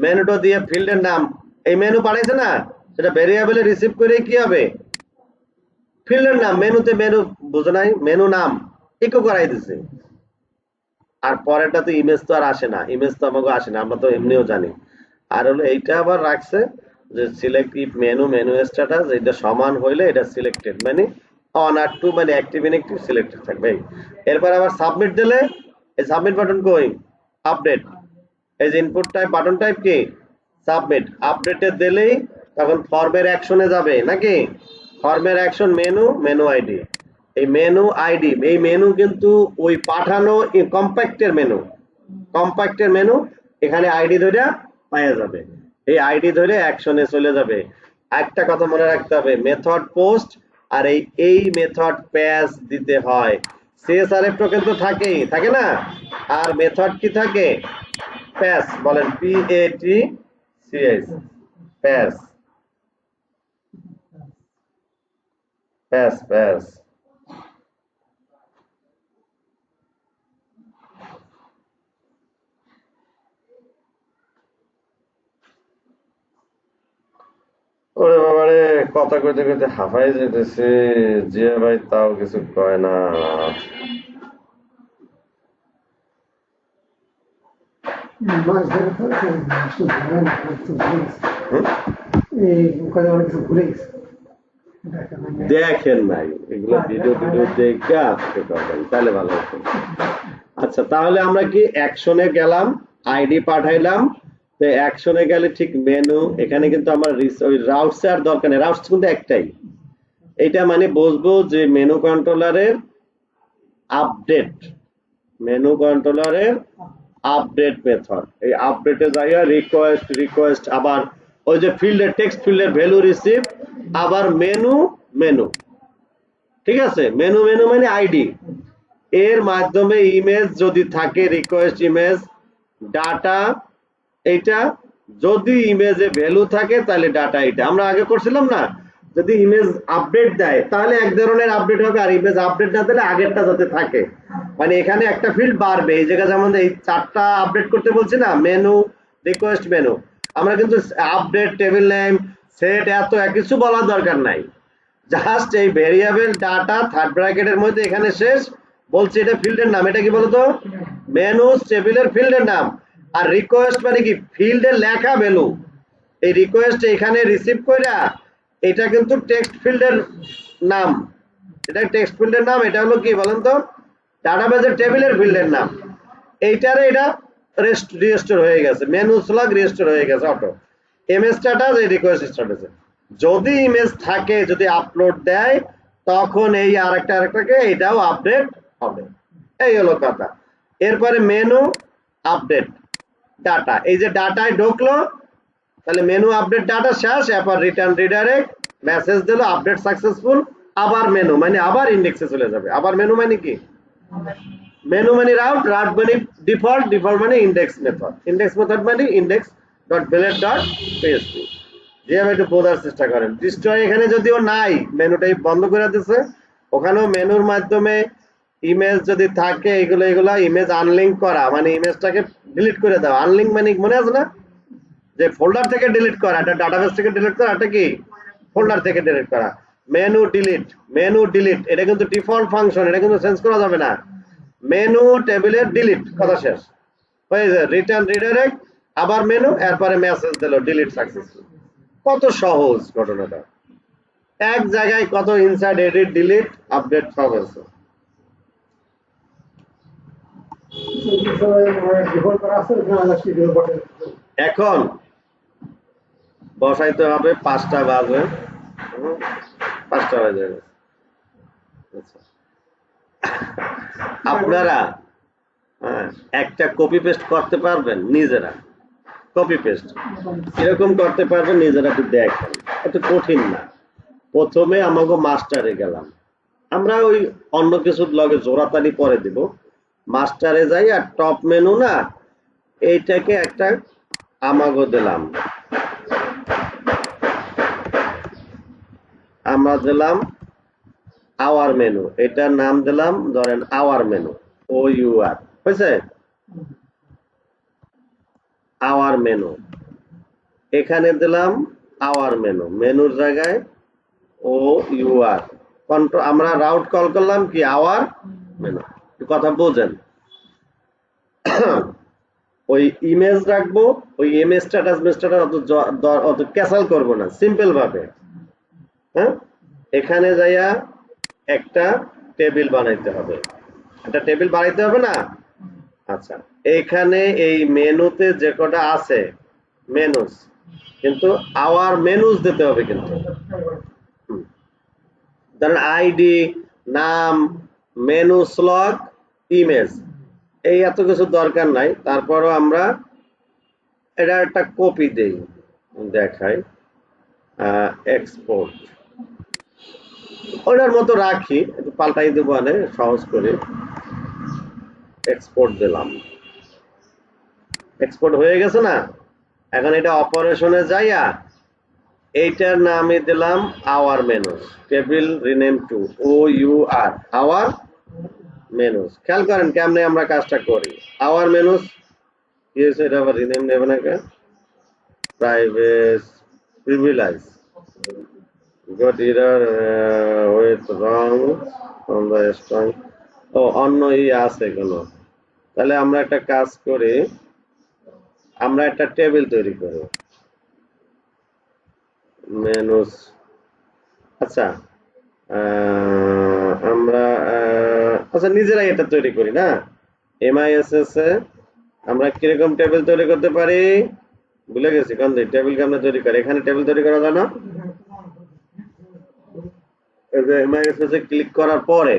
মেনুটা দিয়ে ফিল্ডের নাম, এই মেনু পাঠাইছে না, সেটা ভেরিয়েবলে রিসিভ করে কি হবে, ফিল্ডের নাম, মেনুতে মেনু বুঝো নাই, মেনু নাম ইকো করাই দিছে। আর পরেরটা তো ইমেজ তো আর আসে না, ইমেজ তো আমাকে আসে না, আমরা তো এমনিও জানি। আর হলো এইটা আবার রাখছে যে select if menu menu status, এটা সমান হইলে এটা সিলেক্টেড, মানে অন আর টু মানে অ্যাক্টিভ ইনঅ্যাক্টিভ সিলেক্টেড থাকবে। এরপর আবার সাবমিট দিলে, এই সাবমিট বাটন কই, আপডেট, এই যে ইনপুট টাইপ বাটন টাইপ কি সাবমিট, আপডেটে দিলেই তখন ফর্মের অ্যাকশনে যাবে নাকি, ফর্মের অ্যাকশন মেনু, মেনু আইডি, এই মেনু আইডি, এই মেনু কিন্তু ওই পাঠানো কম্প্যাক্টের মেনু, কম্প্যাক্টের মেনু, এখানে আইডি ধরে পাওয়া যাবে, এই আইডি ধরে অ্যাকশনে চলে যাবে। একটা কথা মনে রাখতে হবে, মেথড পোস্ট আর এই মেথড প্যাচ দিতে হয়, সিএসআরএফ টোকেন তো থাকেই, থাকে না, আর মেথড কি থাকে, প্যাচ, বলেন PATCH, প্যাচ, প্যাচ প্যাচ। ওরে বাবারে, কথা কইতে কইতে হাঁপাই যেতেছে, জিয়া ভাই তাও কিছু কয় না। মাছ ধরে ফেলছে, কিছু ধরে না, কিছু ভুলে গেছে। এই ওখানে অনেক কিছু ভুলে গেছে। দেখেন নাই এগুলো, ভিডিও দেখে আসতে পারবেন, তাহলে ভালো হতো। আচ্ছা, তাহলে আমরা কি অ্যাকশনে গেলাম, আইডি পাঠাইলাম, তো অ্যাকশনে গেলে ঠিক মেনু, এখানে কিন্তু আমার ওই রাউটস আর দরকার নেই, রাউটস কিন্তু একটাই, এইটা মানে বুঝবো যে মেনু কন্ট্রোলারের আপডেট, মেনু কন্ট্রোলারের আপডেট মেথড, এই আপডেটে যাইয়া রিকোয়েস্ট আবার ওই যে ফিল্ডের টেক্সট ফিল্ডের ভ্যালু রিসিভ, আবার মেনু মেনু, ঠিক আছে, মেনু মেনু মানে আইডি, এর মাধ্যমে ইমেজ যদি থাকে রিকোয়েস্ট ইমেজ, ডাটা এইটা, যদি ইমেজে ভ্যালু থাকে তাহলে ডাটা এইটা, আমরা আগে করছিলাম না, যদি ইমেজ আপডেট দেয় তাহলে এক ধরনের আপডেট হবে, আর ইমেজ আপডেট না দিলে আগেরটা যাতে থাকে, মানে এখানে একটা ফিল্ড বাড়বে, এই জায়গায় যেমন এই চারটা আপডেট করতে বলছি না, মেনু রিকোয়েস্ট মেনু, আমরা কিন্তু আপডেট টেবিল নেম সেট এত কিছু বলার দরকার নাই, জাস্ট এই ভেরিয়েবল ডাটা থার্ড ব্র্যাকেটের মধ্যে এখানে শেষ, বলছি এটা ফিল্ডের নাম। এটা কি বলতো? মেনুস টেবিলের ফিল্ডের নাম। আর রিকোয়েস্ট মানে কি? ফিল্ডের লেখা ভ্যালু। এই রিকোয়েস্ট এখানে রিসিভ কইরা এটা কিন্তু টেক্সট ফিল্ডের নাম, এটা টেক্সট ফিল্ডের নাম। এটা হলো কি বলেন তো? ডাটাবেজের টেবিলের ফিল্ডের নাম। এইটারে এটা রেজিস্টার হয়ে গেছে, মেনু স্লগ রেজিস্টার হয়ে গেছে অটো। ইমেজ স্ট্যাটাস এই রিকোয়েস্ট স্ট্যাটাস। যদি ইমেজ থাকে, যদি আপলোড দেয়, তখন এই আরেকটাকে এটাও আপডেট হবে। এই হলো কথা। এরপরে মেনু আপডেট ডাটা, এই যে ডাটায় ঢুকলো, তাহলে মেনু আপডেট ডাটা শেষ। এরপর রিটার্ন রিডাইরেক্ট মেসেজ দিল আপডেট সাকসেসফুল। আবার মেনু মানে আবার ইন্ডেক্সে চলে যাবে। আবার মেনু মানে কি? মেনু মানে রাউট, রাউট মানে ডিফল্ট, ডিফল্ট মানে ইন্ডেক্স মেথড, ইন্ডেক্স মেথড মানে index dot blade dot PSP. যেভাবে একটু বোঝার চেষ্টা করেন। ডিস্ট্রয় এখানে যদিও নাই, মেনুটাই বন্ধ করে দিচ্ছে। ওখানেও মেনুর মাধ্যমে ইমেজ যদি থাকে, এগুলা ইমেজ আনলিঙ্ক করা মানে ইমেজটাকে ডিলিট করে দেওয়া। আনলিঙ্ক মানে মনে আছে না, যে ফোল্ডার থেকে ডিলিট করা, এটা ডাটাবেস থেকে ডিলিট করা, এটা কি ফোল্ডার থেকে ডিলিট করা। মেনু ডিলিট, মেনু ডিলিট এটা কিন্তু ডিফল্ট ফাংশন, এটা কিন্তু চেঞ্জ করা যাবে না। মেনু টেবিলের ডিলিট, কথা শেষ হয়ে যায়। রিটার্ন রিডাইরেক্ট আবার মেনু, এরপরে মেসেজ দিল ডিলিট সাকসেসফুল। কত সহজ ঘটনাটা, এক জায়গায় কত ইনসার্ট এডিট ডিলিট আপডেট সব আছে। এখন বসাইতে হবে 5টা বাজে, 5টা বাজে। আপনারা একটা কপি পেস্ট করতে পারবেন নিজেরা? কপি পেস্ট এরকম করতে পারবেন নিজেরা, একটু দেখেন, এত কঠিন না। প্রথমে আমাকে মাস্টারে গেলাম, আমরা ওই অন্য কিছু ব্লগে জোড়াতালি পরে দিব। মাস্টারে যাই আর টপ মেনু না, এইটাকে একটা আমাগো দিলাম, আমরা দিলাম আওয়ার মেনু, এটার নাম দিলাম ধরেন our menu, O U R, হয়েছে? আওয়ার মেনু, এখানে দিলাম আওয়ার মেনু, মেনুর জায়গায় ও ইউ আর, কন্ট্রোল আমরা রাউট কল করলাম কি আওয়ার মেনু। কথা বোঝেন? ওই ইমেজ রাখবো, ওই ইমেজ স্ট্যাটাস অত ক্যাসাল করবো না, সিম্পল ভাবে। হ্যাঁ, এখানে যাইয়া একটা টেবিল বানাইতে হবে, একটা টেবিল বানাইতে হবে না? আচ্ছা, এইখানে এই মেনুতে যে কটা আছে মেনুস, কিন্তু আওয়ার মেনুস দিতে হবে কিন্তু। ধরেন আইডি, নাম, মেনু স্লগ, ইমেজ, এই এত কিছু দরকার নাই। তারপরও আমরা এটা একটা কপি দেই, দেখাই এক্সপোর্ট, ওটার মতো রাখি, একটু পাল্টাই দেবো মানে সহজ করে। এক্সপোর্ট দিলাম, এক্সপোর্ট হয়ে গেছে না? এখন এটা অপারেশনে যাইয়া এইটার নামে দিলাম our menus, table rename to O U R, our menus. খেয়াল করেন কেমনে আমরা কাজটা করি। আওয়ার মেনুস কি হয়েছে, এটা আবার রিনেম নেবে না কেন? Private privilege got error with wrong on the strong, ও অন্য আছে কোনো। তাহলে আমরা একটা কাজ করি, আমরা একটা টেবিল তৈরি করি মেনুস। আচ্ছা, আমরা আচ্ছা নিজেরাই এটা তৈরি করি না। MISS এ আমরা কিরকম টেবিল তৈরি করতে পারি ভুলে গেছি, কোন টেবিল আমরা তৈরি করি? এখানে টেবিল তৈরি করা যায় না? MISS এ ক্লিক করার পরে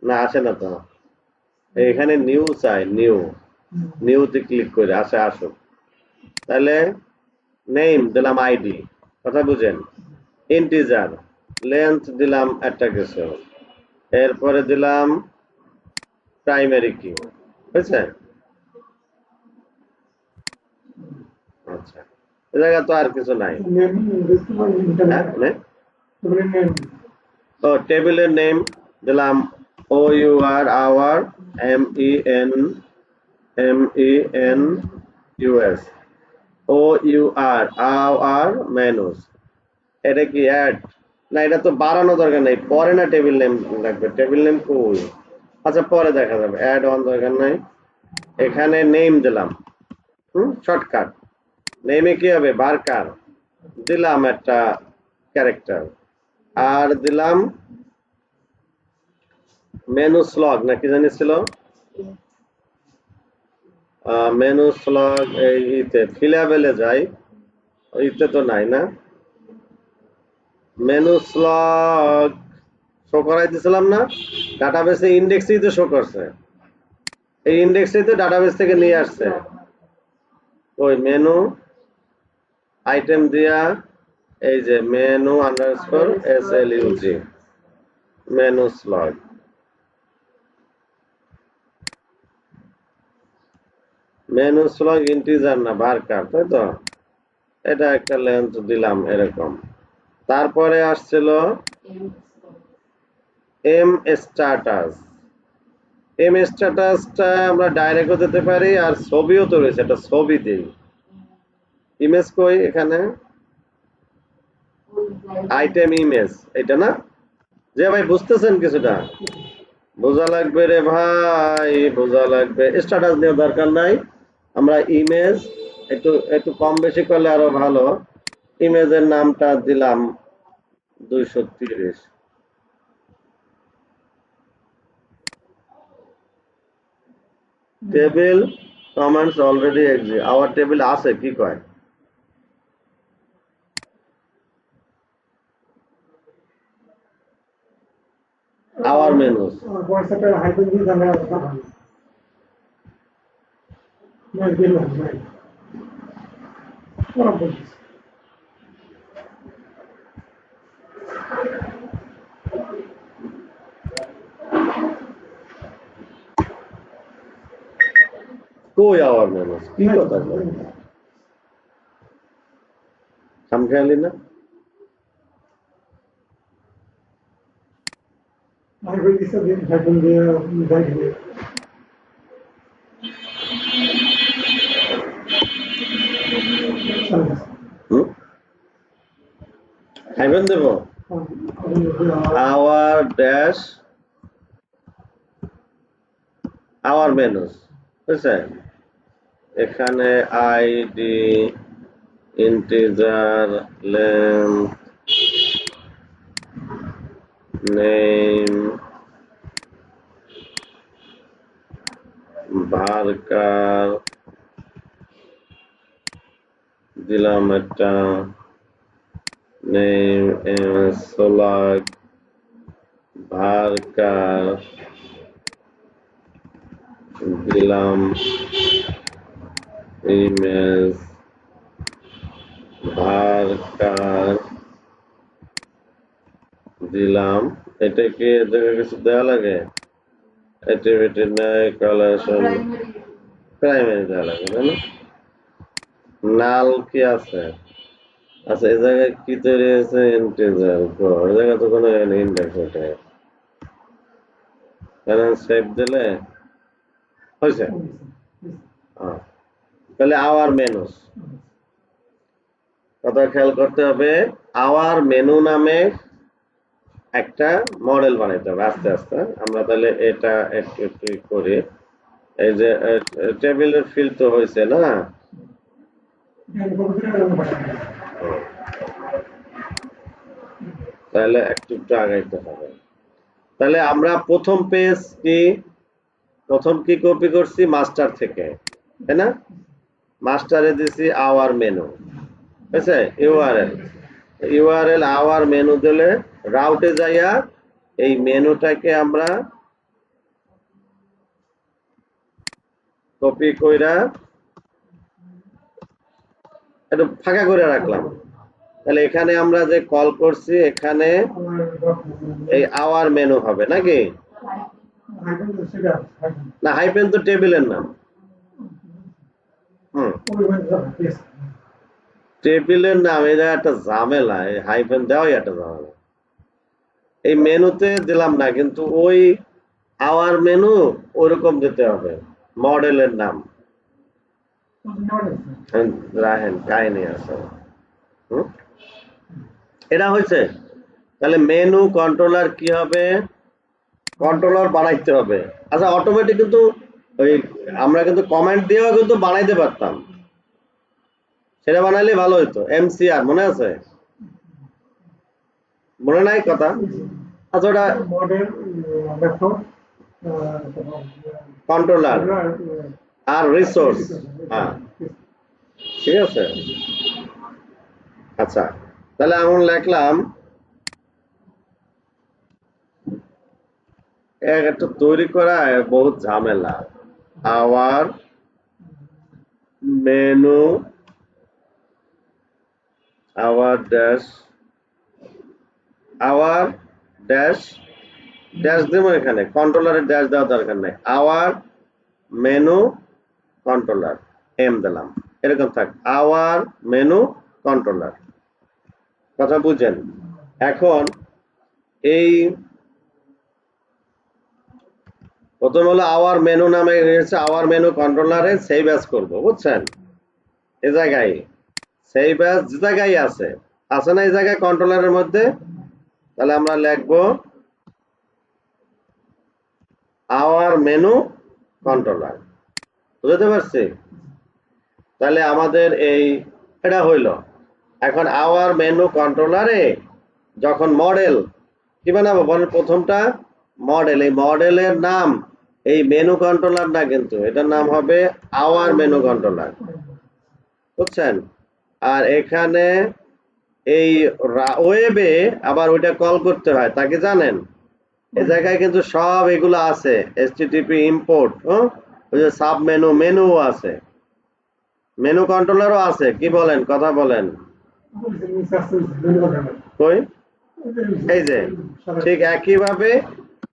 না আসে না তো, এখানে নিউ চাই, নিউতে ক্লিক করে আসে, আসুক। তাহলে নেম দিলাম আইডি, কথা বুঝেন, ইন্টিজার, লেন্থ দিলাম একটা কিছু, এরপরে দিলাম প্রাইমারি কি, বুঝছে? আচ্ছা, এ জায়গা তো আর কিছু নাই। ও টেবিলের নেম দিলাম O U R, our, MENUS, O U R our menus, এটা কি অ্যাড না? এটা তো বাড়ানো দরকার নেই, পরে না টেবিল নেম লাগবে, টেবিল নেম কই? আচ্ছা পরে দেখা যাবে, অ্যাড অন দরকার নাই। এখানে নেম দিলাম, শর্টকাট নেমে কি হবে, বারকার দিলাম একটা ক্যারেক্টার, আর দিলাম মেনু স্লগ না কি জানি ছিল, মেনু স্লগ এই ইতে ফিলাবেলে যাই, ইতে তো নাই না, মেনু স্লগ শো করাই দিছিলাম না, ডাটাবেসে ইন্ডেক্সেই তো শো করছে, এই ইন্ডেক্সেই তো ডাটাবেস থেকে নিয়ে আসছে। ওই মেনু আইটেম দিয়া এই যে menu underscore SLUG menu slog, menu slog integer না বারকার, তাই তো, এটা একটা লেন্থ দিলাম এরকম। তারপরে আসছিল এম স্ট্যাটাস, এম স্ট্যাটাসটা আমরা ডাইরেক্টও দিতে পারি, আর ছবিও তো রয়েছে, একটা ছবি দিই, ইমেজ কই এখানে, আইটেম ইমেজ, এটা না যে ভাই বুঝতেছেন কিছুটা, বোঝা লাগবে রে ভাই, বোঝা লাগবে। স্ট্যাটাস দেওয়ার দরকার নাই, আমরা ইমেজ একটু একটু কম বেশি করলে আরো ভালো, ইমেজের নামটা দিলাম 230। Table commands already exist, our table আছে কি কয়, আওয়ার মেনুস, হোয়াটসঅ্যাপের হাইফেন দিয়ে আমরা নাই দিলাম নাই ওরা বলছে কই আওয়ার মেনুস, কি কথা কয়, খামখেয়ালি না, হাইফেন দিছে দিন হাইফেন দিয়ে দেখবে হাইভেন দেব, আওয়ার ড্যাশ আওয়ার মেনুস, বুঝছে, এখানে আইডি ইন্টিজার লেন্থ নেম বারকার দিলাম একটা নেম সোলাগ বারকার দিলাম ইমেজ বারকার দিলাম, এটা কি এদের কিছু দেওয়া লাগে, অ্যাক্টিভিটি নাই, কালেকশন প্রাইমারি দেওয়া লাগে তাই না, নাল কি আছে, আচ্ছা এই জায়গায় কি তৈরি হয়েছে, ইন্টিজার এই জায়গায় তো কোনো ইন্ডেক্স ওঠে, কারণ সেভ দিলে হয়েছে, তাহলে আওয়ার মেনুস, কথা খেয়াল করতে হবে, আওয়ার মেনু নামে একটা মডেল বানাইতে হবে আস্তে আস্তে। আমরা তাহলে এটা একটু একটু করি, এই যে টেবিলের ফিল্ড তো হয়েছে না, তাহলে একটু একটু আগাইতে হবে। তাহলে আমরা প্রথম পেজ কি কপি করছি, মাস্টার থেকে, তাই না, মাস্টারে দিছি আওয়ার মেনু, বুঝছে, ইউআরএল আওয়ার মেনু দিলে রাউটে যাইয়া এই মেনুটাকে আমরা কপি কইরা একটু ফাঁকা করে রাখলাম, তাহলে এখানে আমরা যে কল করছি এখানে এই আওয়ার মেনু হবে নাকি, না হাইফেন তো টেবিলের নাম, টেবিলের নাম, এটা একটা ঝামেলা, এই হাইফেন দেওয়াই একটা ঝামেলা, এই মেনুতে দিলাম না, কিন্তু ওই আওয়ার মেনু ওরকম দিতে হবে, মডেলের নাম, রাহেন কাহিনী আছে। হুম? এটা হয়েছে। তাহলে মেনু কন্ট্রোলার কি হবে? কন্ট্রোলার বানাইতে হবে। আচ্ছা, অটোমেটিক কিন্তু ওই আমরা কিন্তু কমেন্ট দিয়েও কিন্তু বানাইতে পারতাম, সেটা বানাইলে ভালো হতো। এমসিআর মনে আছে? মনে নাই কথা? আচ্ছা, ওটা মডেল ল্যাপটপ কন্ট্রোলার আর রিসোর্স। হ্যাঁ, ঠিক আছে। আচ্ছা, তাহলে আমি লিখলাম একটা তৈরি করা বহুত ঝামেলা। Our menu our dash our dash dash দেবো, এখানে কন্ট্রোলারের ড্যাশ দেওয়ার দরকার নেই। আওয়ার মেনু কন্ট্রোলার এম দিলাম, এরকম থাক। আওয়ার মেনু কন্ট্রোলার, কথা বুঝেন? এখন এই প্রথম হলো আওয়ার মেনু নামে রয়েছে, আওয়ার মেনু কন্ট্রোলারে সেভ অ্যাজ করবো, বুঝছেন? এ জায়গায় সেভ অ্যাজ যে জায়গায় আছে না এই জায়গায় কন্ট্রোলারের মধ্যে, তাহলে আমরা লিখবো আওয়ার মেনু কন্ট্রোলার। বুঝতে পারছি? তাহলে আমাদের এই এটা হইল। এখন আওয়ার মেনু কন্ট্রোলারে যখন মডেল কি বানাবো বলেন? প্রথমটা মডেল, এই মডেলের নাম এই মেনু কন্ট্রোলার না, কিন্তু এটার নাম হবে আওয়ার মেনু কন্ট্রোলার, বুঝছেন? আর এখানে এই ওয়েবে আবার ওইটা কল করতে হয়, তাকে জানেন? এই জায়গায় কিন্তু সব এগুলো আছে, HTTP ইম্পোর্ট, ওই যে সাব মেনু, মেনু আছে, মেনু কন্ট্রোলারও আছে। কি বলেন? কথা বলেন। কই? এই যে ঠিক একইভাবে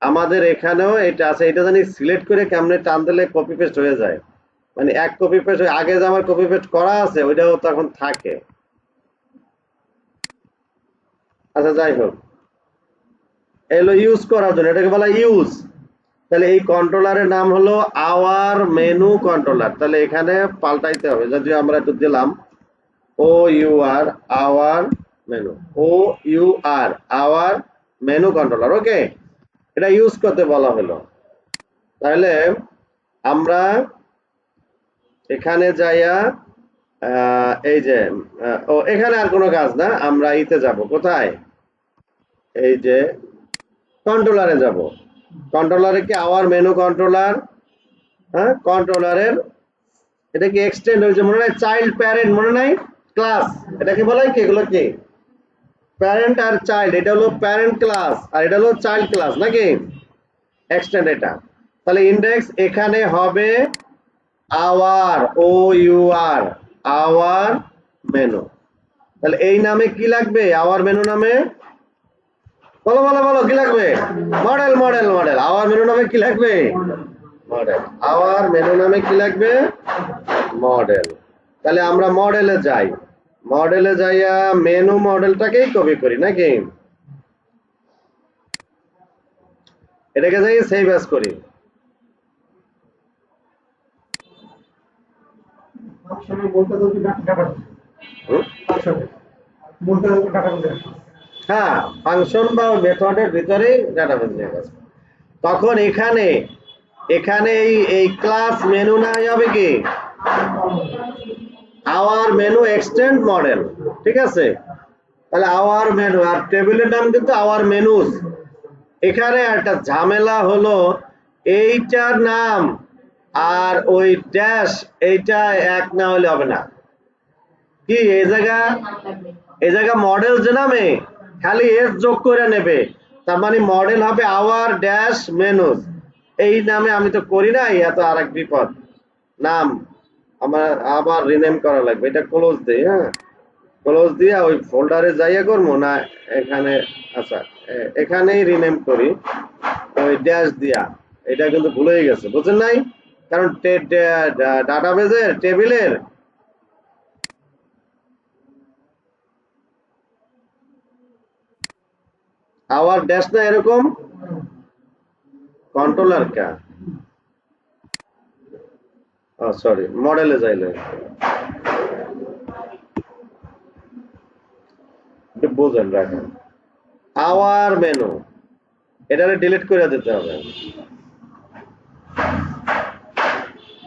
আমাদের এখানেও এটা আছে। এটা জানি সিলেক্ট করে কেমনে টান দিলে কপি পেস্ট হয়ে যায়, মানে এক কপি পেস্ট, আগে যে আমার কপি পেস্ট করা আছে ওইটাও তখন থাকে। আচ্ছা, যাই হোক, এলো ইউজ করার জন্য, এটাকে বলা ইউজ। তাহলে এই কন্ট্রোলারের নাম হলো আওয়ার মেনু কন্ট্রোলার। তাহলে এখানে পাল্টাইতে হবে, যদিও আমরা একটু দিলাম O U R, our menu, O U R, our menu controller. Okay, এটা ইউজ করতে বলা হলো। তাহলে আমরা এখানে যাইয়া এই যে ও এখানে আর কোনো কাজ না, আমরা ইতে যাব। কোথায়? এই যে কন্ট্রোলারে যাব। কন্ট্রোলারে কি আওয়ার মেনু কন্ট্রোলার, হ্যাঁ, কন্ট্রোলারের এটা কি এক্সটেন্ড হয়েছে মনে নাই? চাইল্ড প্যারেন্ট মনে নাই? ক্লাস, এটাকে বলা হয় কি? এগুলো কি? প্যারেন্ট আর চাইল্ড। এটা হলো প্যারেন্ট ক্লাস আর এটা হলো চাইল্ড ক্লাস, নাকি? এক্সটেন্ড এটা। তাহলে ইন্ডেক্স এখানে হবে our, O U R, our menu. তাহলে এই নামে কি লাগবে? আওয়ার মেনু নামে বলো বলো বলো, কি লাগবে? Model model model. Our menu নামে কি লাগবে? মডেল। আওয়ার মেনু নামে কি লাগবে? মডেল। তাহলে আমরা মডেলে যাই, মডেলে যাইয়া মেনু মডেলটাকেই কপি করি, নাকি? এটাকে যাই সেভ অ্যাজ করি। হ্যাঁ, ফাংশন বা মেথডের ভিতরেই ডাটাবেস নিয়ে গেছে। তখন এখানে এখানে এই ক্লাস মেনু না হবে কি আওয়ার মেনু এক্সটেন্ড মডেল, ঠিক আছে? তাহলে আওয়ার মেনু, আর টেবিলের নাম কিন্তু আওয়ার মেনুস। এখানে একটা ঝামেলা হলো এইটার নাম আর ওই ড্যাশ এইটা এক না হলে হবে না। কি এই জায়গা মডেল যে নামে খালি এস যোগ করে নেবে, তার মানে মডেল হবে আওয়ার ড্যাশ মেনুস। এই নামে আমি তো করি নাই, এত আর এক বিপদ। নাম আমার আবার রিনেম করা লাগবে। এটা ক্লোজ দিই, হ্যাঁ, ক্লোজ দিয়ে ওই ফোল্ডারে যাইয়া করবো না এখানে। আচ্ছা, এখানেই রিনেম করি ওই ড্যাশ দিয়া। এটা কিন্তু ভুলেই গেছে, বুঝছেন নাই? কারণ ডাটাবেজের টেবিলের আওয়ার ড্যাশ না এরকম কন্ট্রোলার কা সরি, মডেলে যাইলে একটু বুঝেন রাখেন। আওয়ার মেনু, এটারে ডিলিট করে দিতে হবে।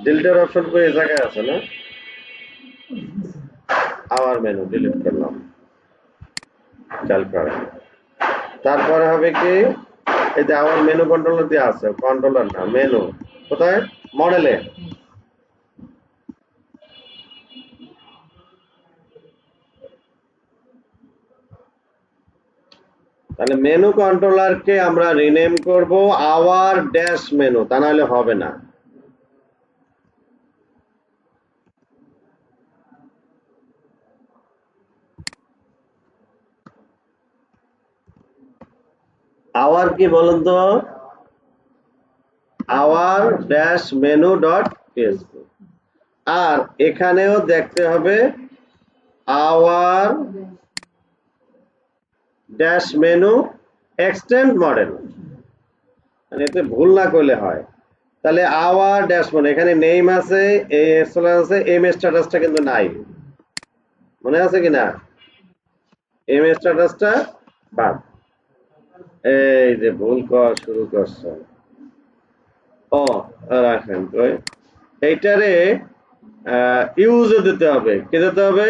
ডিলিটের অপশন করে এই জায়গায় আছে না, আওয়ার মেনু ডিলিট করলাম, খেয়াল করেন। তারপরে হবে কি, এই যে আওয়ার মেনু কন্ট্রোলার দিয়ে আছে, কন্ট্রোলার না মেনু, কোথায়, মডেলে। তাহলে মেনু কন্ট্রোলারকে আমরা রিনেম করব আওয়ার ড্যাশ মেনু, তা নাহলে হবে না। আওয়ার কি বলুন তো, our dash menu dot PHP. আর এখানেও দেখতে হবে our dash menu extend model, এতে ভুল না করলে হয়। তাহলে আওয়ার ড্যাশ মেনু, এখানে নেম আছে, আছে, এম স্ট্যাটাসটা কিন্তু নাই, মনে আছে কিনা, এম স্ট্যাটাসটা বাদ। এই যে ভুল করা শুরু করছে, ও রাখেন তো, এইটারে ইউজে দিতে হবে, কি দিতে হবে,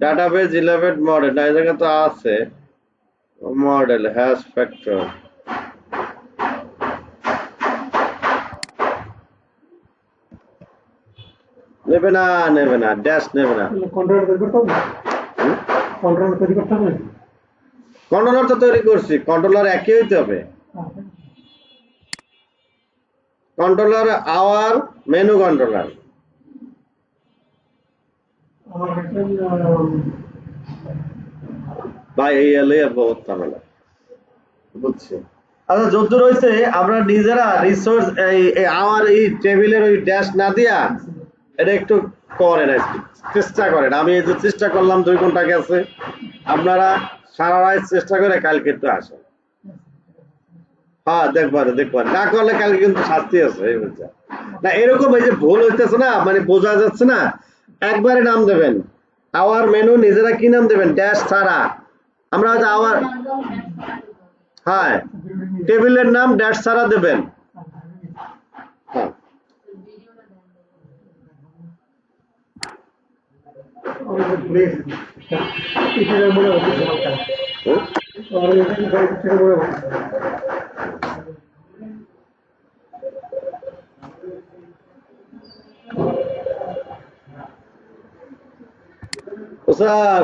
ডাটাবেজ 11 মডেল, না এই জায়গা তো আছে মডেল হ্যাশ ফ্যাক্টর, নেবে না, নেবে না, ড্যাশ নেবে না। কন্ট্রোলার তৈরি করতে হবে, কন্ট্রোলার তৈরি করতে হবে। কন্ট্রোলার তো তৈরি করছি, কন্ট্রোলার একই হইতে হবে। কন্ট্রোলার আওয়ার মেনু কন্ট্রোলার, আমার কাছে ভাই এই এলে বহুত ঝামেলা, বুঝছি। আচ্ছা যত রয়েছে আমরা নিজেরা রিসোর্স এই আমার এই টেবিলের ওই ড্যাশ না দিয়া এটা একটু করেন, আজকে চেষ্টা করেন। আমি এই যে চেষ্টা করলাম 2 ঘন্টা গেছে, আপনারা সারা রাত চেষ্টা করে কালকে একটু আসেন। হ্যাঁ দেখবেন, দেখবেন না করলে কালকে কিন্তু শাস্তি আছে, এই বুঝছে না। এরকম এই যে ভুল হইতেছে না, মানে বোঝা যাচ্ছে না, একবারে নাম দেবেন আওয়ার মেনু, নিজেরা কি নাম দেবেন, ড্যাশ ছাড়া। আমরা হয়তো আওয়ার, হ্যাঁ টেবিলের নাম ড্যাশ ছাড়া দেবেন। হ্যাঁ স্যার